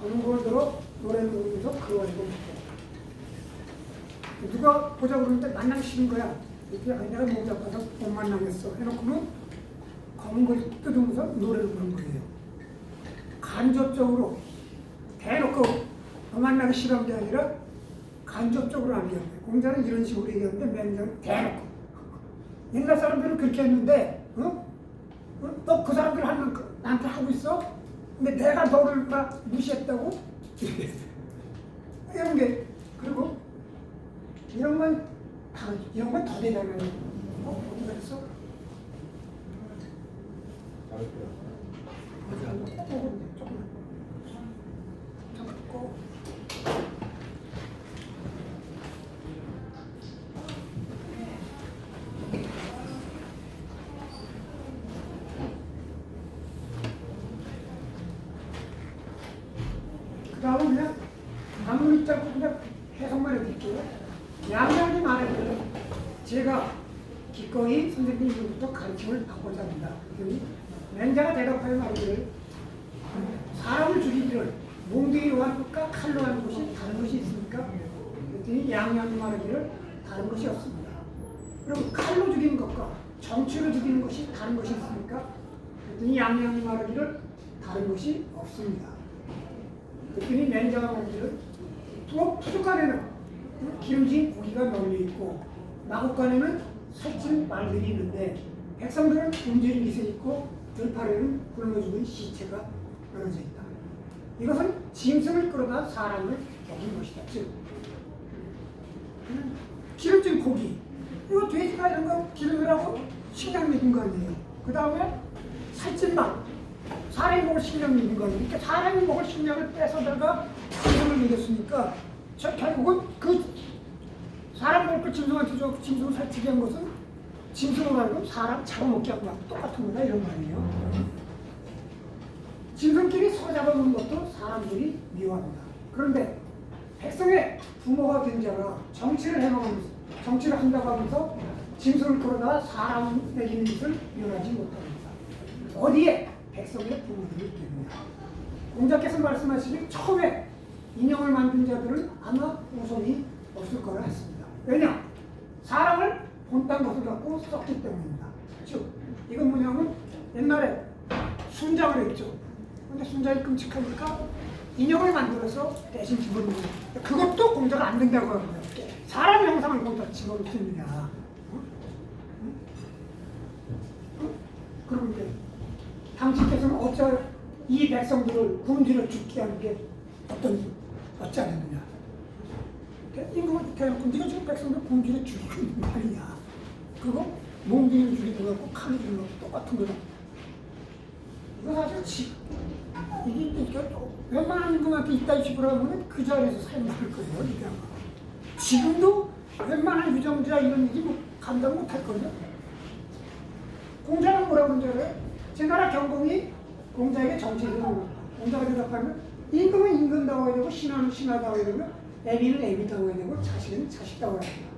어느 걸 들어 노래를 부르면서 그 얼굴을 했다. 누가 보자 그러는데 만나기 싫은 거야. 이렇게 내가 못 잡아서 못 만나겠어 해놓고는 검은 걸 뜯으면서 노래를 부르는 거예요. 간접적으로 대놓고 너 만나기 싫은 게 아니라 간접적으로 하는 거예요. 공자는 이런 식으로 얘기하는데 맹자는 대놓고. 옛날 사람들은 그렇게 했는데 너 그 사람들 하는 거 나한테 하고 있어? 근데 내가 너를 막 무시했다고? 이런 게, 그리고 이런 건 더 대단해요. 어디 갔어? 조금만. 잡고. 그 다음은 그냥 아무리 짜고 그냥 해석만 해드릴게요. 양양이 말하기를 제가 기꺼이 선생님 이름부터 가르침을 받고자 합니다. 그랬더니 맹자가 대답하여 말하기를 사람을 죽이기를 몽둥이로 하는 것과 칼로 하는 것이 다른 것이 있습니까? 그랬더니 양양이 말하기를 다른 것이 없습니다. 그럼 칼로 죽이는 것과 정치로 죽이는 것이 다른 것이 있습니까? 그랬더니 양양이 말하기를 다른 것이 없습니다. 그랬더니 맹자가 말하기를 부족하게는 기름진 고기가 널려 있고 마구간에는 살찐 말들이 있는데 백성들은 굶주린 기세 있고 들판에는 굶어 죽은 시체가 떨어져 있다. 이것은 짐승을 끌어다 사람을 먹인 것이다. 즉 기름진 고기, 이거 돼지가 이런 거 기름이라고 식량 먹인 거 아니에요. 그 다음에 살찐 말, 사람이 먹을 식량 먹인 거 아니에요. 그러니까 사람이 먹을 식량을 뺏어다가 짐승을 먹였으니까 결국은 그 사람 먹을 걸 짐승한테 줘 짐승을 살찌게 한 것은 짐승을 알고 사람 잡아먹게 하고 똑같은 거다 이런 말이에요. 짐승끼리 서로 잡아먹는 것도 사람들이 미워합니다. 그런데 백성의 부모가 된 자가 정치를 해먹으면서 정치를 한다고 하면서 짐승을 끌어다 사람 먹이는 것을 면하지 못합니다. 어디에 백성의 부모들이 있겠느냐. 공자께서 말씀하시길 처음에 인형을 만든 자들은 아마 후손이 없을 거라 했습니다. 왜냐? 사람을 본딴 것을 갖고 썼기 때문입니다. 즉 이건 뭐냐면 옛날에 순장을 했죠. 근데 순장이 끔찍하니까 인형을 만들어서 대신 집어넣는 거예요. 그것도 공자가 안 된다고 합니다. 사람 형상을 거기다 집어넣습니다. 그런데 당신께서는 어찌 이 백성들을 굶주려 죽게 하는 게 어찌 하느냐. 임금을 대놓고 네가 지금 백성들 굶주려 죽이고 있는 말이야. 그거 몽둥이를 죽이는 거하고 칼을 죽이는 거하고 똑같은 거다. 이거 사실 이게 웬만한 임금한테 이따위 집으로 하면 그 자리에서 사용할 거예요. 이게 아마. 지금도 웬만한 유정자 이런 얘기 뭐 감당 못할 거예요. 공자는 뭐라고 그러는지 알아요? 제 나라 경공이 공자에게 정치를 물었다. 공자가 대답하면 임금은 임금다워야 되고 신하는 신하다워야 되고 애비는 애비다워야 되고 자식은 자식다워야 된다.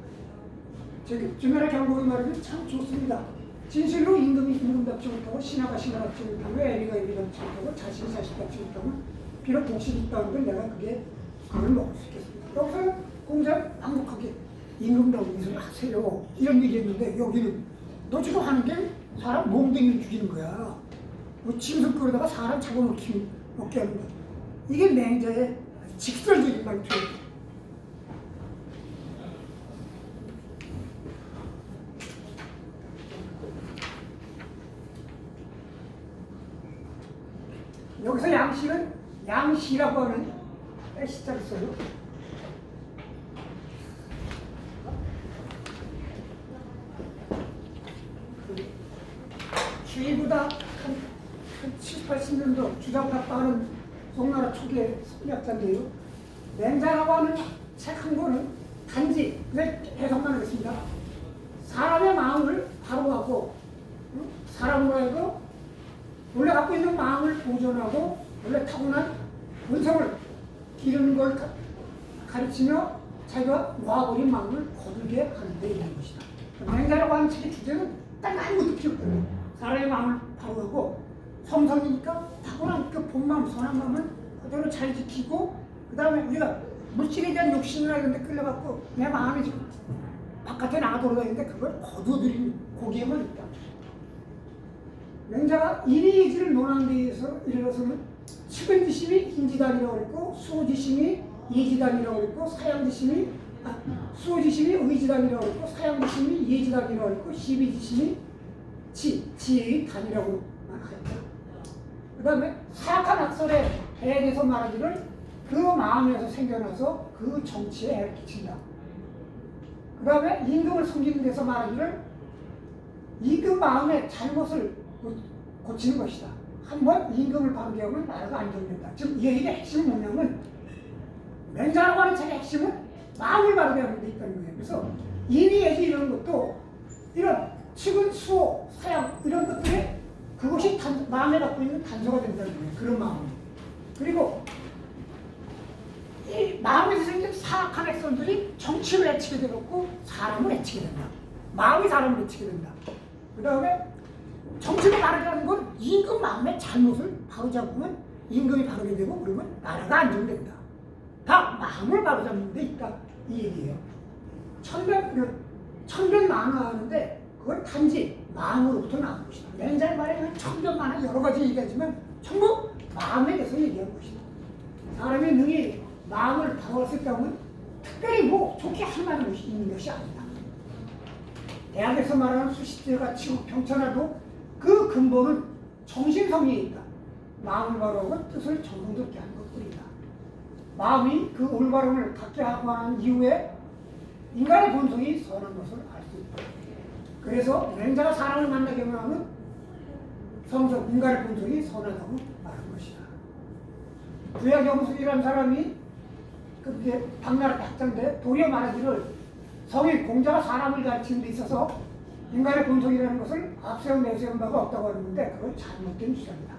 제 나라 경공이 말하면 참 좋습니다. 진실로 임금이 임금답지 못하고 신하가 신하답지 못하고 애비가 애비답지 못하고 자식이 자식답지 못하고 비록 복식이 있다는 걸 내가 그걸 먹을 수 있겠습니다. 여기서 공자는 완곡하게 임금다운 짓을 하세요 이런 얘기했는데 여기는 너 지금 하는 게 사람 몽둥이를 죽이는 거야. 뭐 짐승 끌어다가 사람 잡아먹게 하는 거야. 이게 맹자의 직설적인 말투예요. 여기서 양식은 양시라고 하는 시자를 써요. 주의보다 한 70, 80년도 주자보다 빠른 송나라 초기의 심리학자인데요. 맹자라고 하는 책 한 권은 단지 해석만 하겠습니다. 사람의 마음을 바로하고 사람으로 하여금 원래 갖고 있는 마음을 보존하고 원래 타고난 본성을 기르는 걸 가르치며 자기가 놓아버린 마음을 거두게 하는 데 있는 것이다. 맹자라고 하는 책의 주제는 딱 아무것도 필요 없거든요. 사람의 마음을 바로하고 성성이니까 타고난 그 본마음, 선한 마음을 그대로 잘 지키고 그 다음에 우리가 물질에 대한 욕심이나 이런 데 끌려갖고 내 마음이 지금 바깥에 나가 돌아다니는데 그걸 거두어들이는 고기에만 있다. 맹자가 인의의지를 논하는 데 이르러서는 측은지심이 인지단이라고 그랬고 수호지심이 이지단이라고 그랬고 수호지심이 의지단이라고 그랬고 사양지심이 예지단이라고 그랬고 시비지심이 지혜의 단이라고 말하였다. 그 다음에 사악한 악설에 해에 대해서 말하기를 그 마음에서 생겨나서 그 정치에 해를 끼친다. 그 다음에 임금을 섬기는 데서 말하기를 임금 마음의 잘못을 고치는 것이다. 한번 임금을 바르게 하면 나라가 안정된다. 즉 이 얘기의 핵심은 뭐냐면 맹자라고 하는 책의 핵심은 마음을 바르게 하는 데 있다는 거예요. 그래서 인의예지 이런 것도 이런 측은, 수호, 사양 이런 것들이 그것이 마음에 갖고 있는 단서가 된다는 거예요. 그런 마음. 그리고 이 마음에서 생긴 사악한 액선들이 정치를 해치게 되고 사람을 해치게 된다. 마음이 사람을 해치게 된다. 그 다음에 정치를 바르게 하는 건 임금 마음의 잘못을 바로잡으면 임금이 바르게 되고 그러면 나라가 안정된다. 다 마음을 바로잡는 데 있다. 이 얘기예요. 천변만화하는데 그건 단지 마음으로부터 나온 것이다. 맹자의 말에는 천변만화 여러 가지 얘기하지만 전부 마음에 대해서 얘기한 것이다. 사람이 능히 마음을 바로할 수 있다면 특별히 뭐 좋게 할 만한 것이 있는 것이 아니다. 대학에서 말하는 수시제가 치고 평천화도 그 근본은 정신성리에 있다. 마음을 바로하고 뜻을 정성스럽게 하는 것뿐이다. 마음이 그 올바름을 갖게 하고 하는 이후에 인간의 본성이 선한 것을 알 수 있다. 그래서 맹자가 사람을 만나게 하면 성성, 인간의 본성이 선하다고 말한 것이다. 구약영숙이라는 사람이 그게 당나라 박장대 도리어 말하기를 성인 공자가 사람을 가르치는 데 있어서 인간의 본성이라는 것을 앞세운 내세운 바가 없다고 하는데 그건 잘못된 주장이다.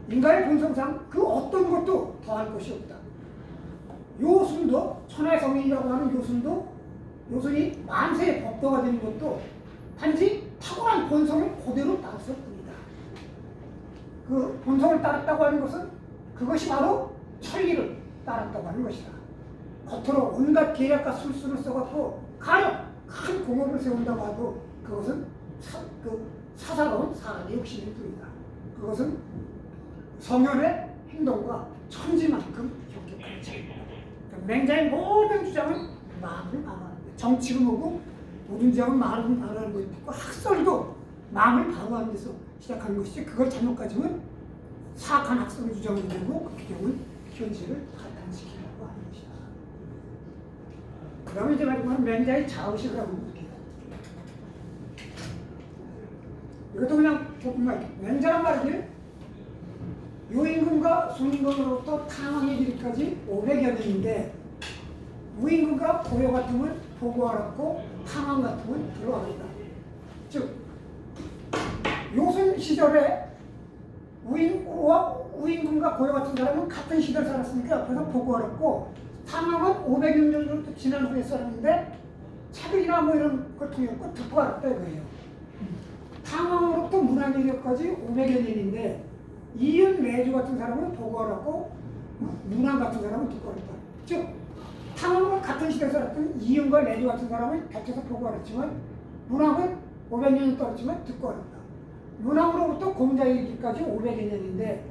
인간의 본성상 그 어떤 것도 더할 것이 없다. 요순도 천하의 성인이라고 하는 요순이 만세의 법도가 되는 것도 단지 탁월한 본성을 그대로 따랐을 뿐이다. 그 본성을 따랐다고 하는 것은 그것이 바로 천리를 따랐다고 하는 것이다. 겉으로 온갖 계략과 술수를 써갖고 가령 큰 공업을 세운다고 하도 그것은 사사로운 사람의 욕심일 뿐이다. 그것은 성현의 행동과 천지만큼 형격한 차이다. 맹자의 모든 주장은 마음을 바로하는 거예요. 정치를 보고 모든 주장은 마음을 바로하는 거예요. 학설도 마음을 바로하는 데서 시작하는 것이지 그걸 잘못 가지면 사악한 학설을 주장이 되고 그렇게 되면 현실을 파탄시키려고 하는 것이다. 그 다음에 이제 말하면 맹자의 자의식을 하고 이렇게 이것도 그냥 조금만 맹자란 말이지 유임금과 순임금으로부터 탕왕에 이르기까지 500여 년인데 무임금과 고려 같으면 보고하라고 탕왕 같으면 들어왔다. 즉 요순 시절에 우임금과 고려 같은 사람은 같은 시대를 살았으니까 옆에서 보고하라고 탕왕은 500년 정도 지난 후에 살았는데 차별이나 뭐 이런 것 통했고 듣고 알았다 이거예요. 탕왕으로부터 문화개혁까지 500여 년인데 이윤 매주 같은 사람은 보고하라고 문화 같은 사람은 듣고 알았다. 즉 탕왕과 같은 시대에 살았던 이윤과 매주 같은 사람은 곁에서 보고 알았지만 문학은 500년이 떨었지만 듣고 알았다. 문학으로부터 공자에 이르기까지 500여 년인데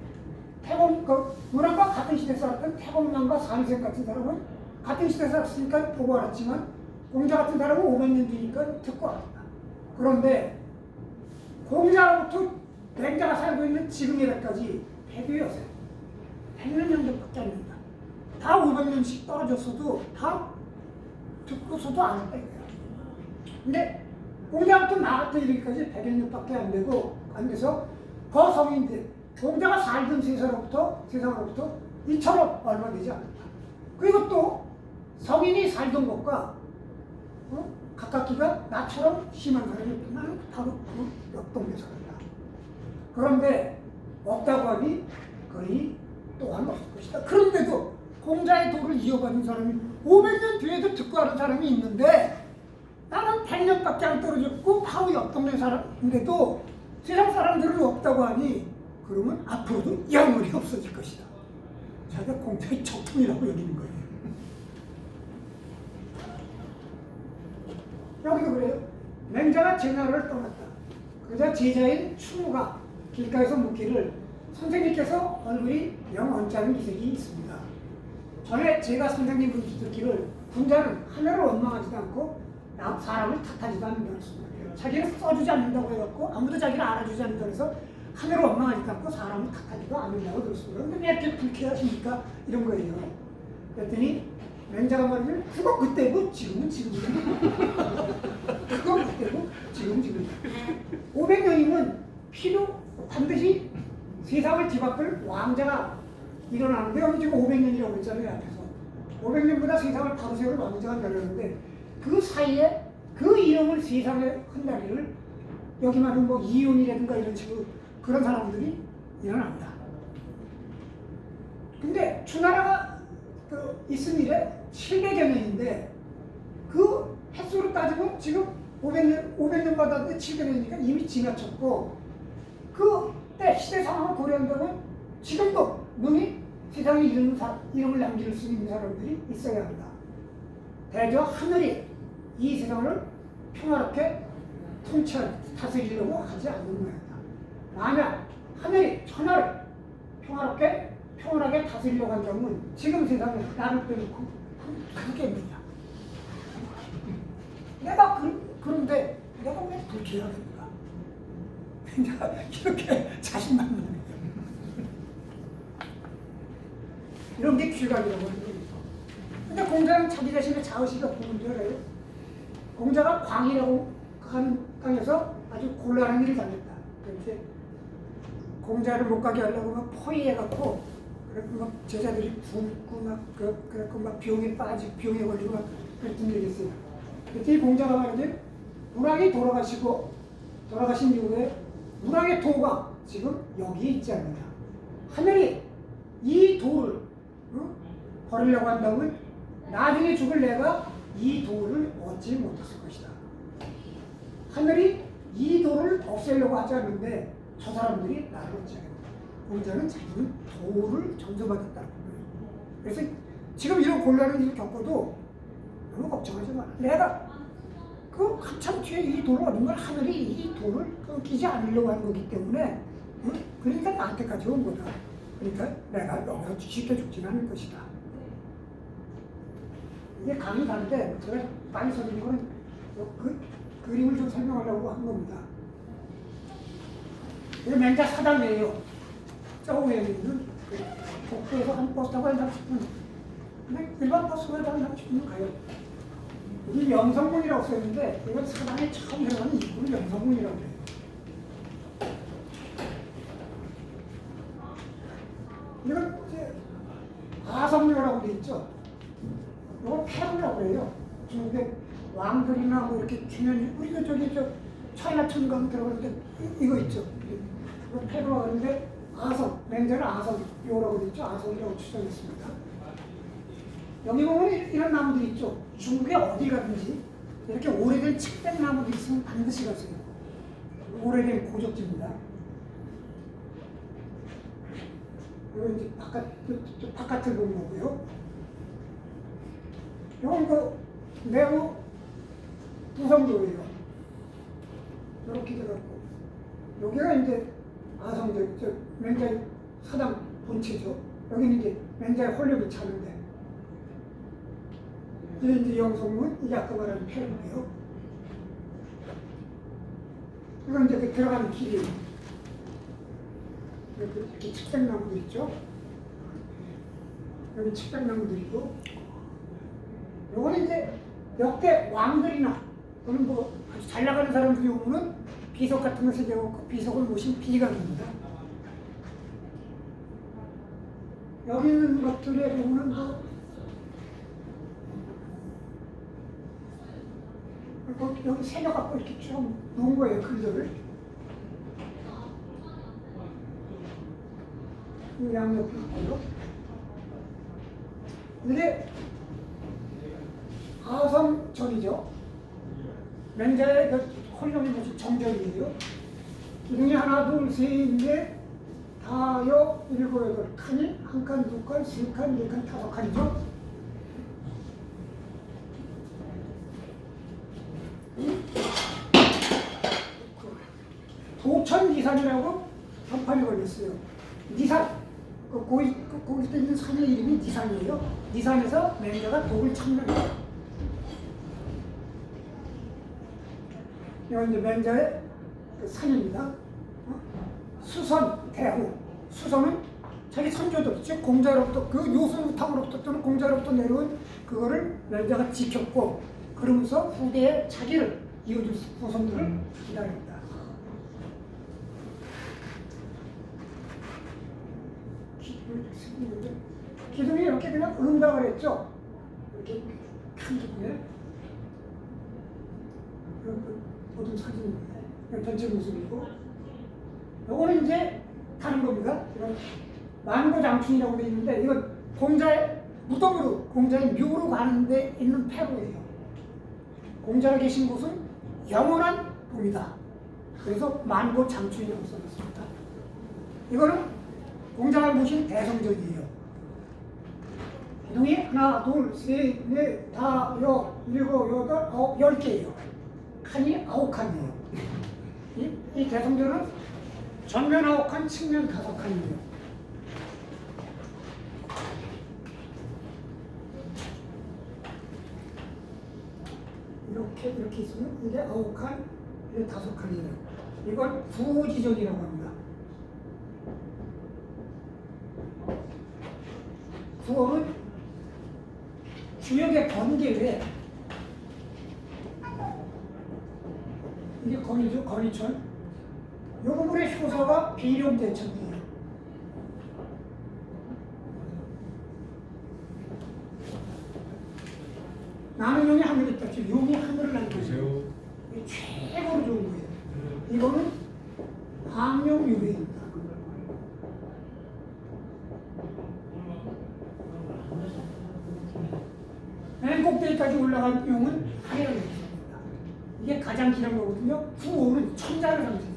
문학과 같은 시대에 살았던 태공남과 산생 같은 사람은 같은 시대에 살았으니까 보고 알았지만 공자 같은 사람은 500년 뒤니까 듣고 알았다. 그런데 공자로부터 맹자가 살고 있는 지금이라까지 100여 세, 100몇 년도밖에 안 된다. 다 500년씩 떨어졌어도 다 듣고서도 안 했다 이거야. 근데 공자부터 나부터 이르기까지 100여 년밖에 안 돼서 그 성인들 공자가 살던 세상으로부터 이처럼 얼마 되지 않았다. 그리고 또 성인이 살던 것과 가깝기가 나처럼 심한 사람이 나는 바로 그 옆 동네 살았다. 그런데 없다고 하니 거의 또한 없을 것이다. 그런데도 공자의 도를 이어받은 사람이 500년 뒤에도 듣고 하는 사람이 있는데 나는 100년밖에 안 떨어졌고 바로 옆 동네 사람인데도 세상 사람들은 없다고 하니 그러면 앞으로도 영원히 없어질 것이다. 자기가 공자의 적통이라고 여기는 거예요. 여기도 그래요. 맹자가 제나라를 떠났다. 그러자 제자인 추무가 길가에서 묻기를 선생님께서 얼굴이 영원치 않은 기색이 있습니다. 전에 제가 선생님 듣기를 군자는 하늘을 원망하지도 않고 사람을 탓하지도 않는다고 했습니다. 자기를 써주지 않는다고 해갖고 아무도 자기를 알아주지 않는다고 해서 하늘을 원망하지도 않고 사람을 탓하지도 않는다고 들었습니다. 근데 왜 이렇게 불쾌하십니까? 이런 거예요. 그랬더니 맹자가 말하면 그거 그때고 지금은 지금이다. 그거 그때고 지금은 500년이면 필요 반드시 세상을 뒤바꿀 왕자가 일어나는데 여기 지금 500년이라고 했잖아요. 앞에서 500년보다 세상을 바로 세울 왕자가 내려오는데 그 사이에 그 이름을 세상에 흔다리를 여기 말하는 뭐 이윤이라든가 이런 식으로 그런 사람들이 일어납니다. 근데 주나라가 있은 일에 700여 년인데 그 횟수로 따지면 지금 500년 받았는데 700년이니까 이미 지나쳤고 그때 시대 상황을 고려한다면 지금도 능히 세상에 이름을 남길 수 있는 사람들이 있어야 한다. 대저 하늘이 이 세상을 평화롭게 다스리려고 하지 않는 모양이다. 만약 하늘이 천하를 평화롭게 평온하게 다스리려고 한다면 지금 세상에 나를 빼놓고 그러겠느냐. 그런데 내가 왜 그렇게 해야 됩니까? 그냥 이렇게 자신만 있는 거예요. 이런 게 귀감이라고 하는 거예요. 근데 공자는 자기 자신의 자의식이 없는 줄 알아요. 공자가 광이라고 하는 땅에서 아주 곤란한 일을 당했다. 이렇게 공자를 못 가게 하려고 막 포위해갖고, 그래서 막 제자들이 굶고 그래갖고 막 병에 걸리고 막 그랬던 일이 있어요. 그때 공자가 말하지, 문왕이 돌아가신 이후에 문왕의 도가 지금 여기에 있지 않느냐. 하늘이 이 도를 버리려고 한다면 나중에 죽을 내가 이 도를 얻지 못했을 것이다. 하늘이 이 도를 없애려고 하지 않는데 저 사람들이 나를 얻지 않는다. 공자는 자기는 도를 전수받았다. 그래서 지금 이런 곤란한 일을 겪어도 너무 걱정하지 마. 내가 그 한참 뒤에 이 도를 얻은 걸 하늘이 이 도를 끊기지 않으려고 하는 거기 때문에, 그러니까 나한테까지 온 거다. 그러니까 내가 여기서 쉽게 죽지는 않을 것이다. 이게 감이 다른데 제가 많이 써드린 거는 그 그림을 좀 설명하려고 한 겁니다. 이게 맹자 사당이에요. 저 위에 있는 복도에서 한 버스 타고 한 30분. 근데 일반 버스가 한 30분 가요. 여기 영성문이라고 써있는데 이건 사당에 처음 들어가는 입구를 영성문이라고 해요. 이건 이제 아성묘라고 돼 있죠. 이걸 페루라고 해요. 중국의 왕들이나 뭐 이렇게 중요한, 우리가 저기 차이나타운 들어가는데 이거 있죠. 이거 페루라고 하는데 맹자는 아성묘라고 돼 있죠. 아성이라고 추정했습니다. 여기 보면 이런 나무들이 있죠. 중국에 어디 가든지 이렇게 오래된 칡된 나무들이 있으면 반드시 가세요. 오래된 고적지입니다. 이거 이제 바깥을 보는 거고요. 이건 매우 부성도예요. 이렇게 돼갖고 여기가 이제 아성제, 맹자의 사당 본체죠. 여기는 이제 맹자의 홀력이 차는데, 이제 영성문, 이게 아까 말한 페루고요. 이건 이제 그 들어가는 길이에요. 이렇게 칡백나무들 있죠. 여기 칡백나무들이고, 요거는 이제 역대 왕들이나 또는 뭐 아주 잘 나가는 사람들이 오면은 비석 같은 거 새겨갖고 비석을 모신 비강입니다. 여기 있는 것들에 보면은 여기 새겨갖고 이렇게 좀 놓은 거예요, 글들을. 이 양옆에 있고요. 이게 아성절이죠. 맹자의 홀령이 무슨 정절이에요. 기둥이 하나, 둘, 셋, 넷, 다여, 일곱, 여덟 칸이 한 칸, 두 칸, 세 칸, 네 칸, 다섯 칸이죠. 도천니산이라고 전판이 걸렸어요. 니산, 거기 때 있는 산의 이름이 니산이에요. 니산에서 맹자가 독을 창명해요. 이건 이제 맹자의 그 산입니다. 수선, 대후. 수선은 자기 선조들, 즉 공자로부터, 그 요술탕으로부터 또는 공자로부터 내려온 그거를 맹자가 지켰고, 그러면서 후대에 자기를 이어줄 후손들을 기다립니다. 기둥이 이렇게 그냥 응답을 했죠. 이렇게 큰 기둥에. 보통 사진입니다. 전체 모습이고, 요거는 이제 다른 겁니다. 이건 만고장춘이라고 되어 있는데, 이건 공자의 무덤으로, 공자의 묘로 가는 데 있는 패로예요. 공자가 계신 곳은 영원한 봄이다. 그래서 만고장춘이라고 써놨습니다. 이거는 공자가 모신 대성전이에요. 기둥이 하나, 둘, 셋, 넷, 다, 여, 일곱, 여덟, 아홉, 10개예요. 칸이 9칸이에요. 이 대성전은 전면 9칸, 측면 5칸이에요. 이렇게 있으면 이게 9칸, 이게 5칸이에요. 이걸 부호지전이라고 합니다. 부호는 주역의 번개에 이게 건이죠, 건이천. 이 부분의 효소가 비룡대천이에요. 나는 용이 하늘에 있다. 지금 용이 하늘을 날고 있어요. 이게 최고로 좋은 거예요. 이거는 항룡유해입니다. 맨 꼭대기까지 올라간 용은 하늘을 있습니다. 이게 가장 길은 거거든요. 구호는 천자를 상징해요.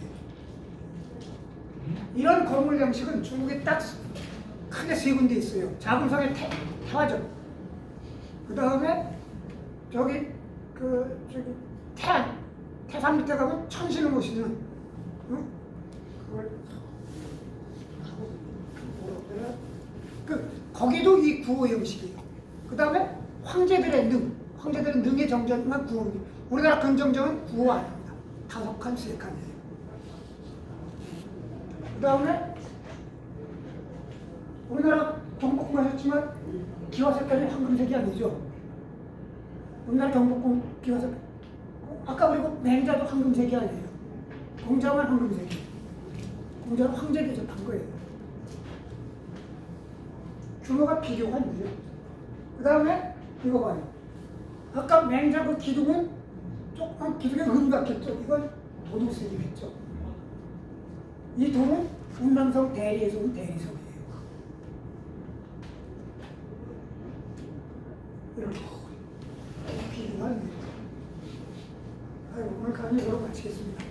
이런 건물 양식은 중국에 딱 크게 3군데 있어요. 자금성의 태화전. 그 다음에 저기 태산 밑에 가면 천신을 모시는, 응? 거기도 이 구호 형식이에요. 그 다음에 황제들의 능의 정전만 구호입니다. 우리나라 근정전은 구호 아닙니다. 5칸, 3칸이에요. 그 다음에 우리나라 경복궁 하셨지만 기와 색깔이 황금색이 아니죠. 우리나라 경복궁 기와 색깔, 아까 그리고 맹자도 황금색이 아니에요. 공자만 황금색이에요. 공자는 황제 대접한 거예요. 규모가 비교가 안 돼요. 그 다음에 이거 봐요. 아까 맹자 그 기둥은 조금 기둥에 은 같겠죠. 이건 도둑색이겠죠. 이 동은 운남성 대리에서 온 대리석이에요. 이렇게 비교가 안 돼요. 오늘 강의 이걸로 마치겠습니다.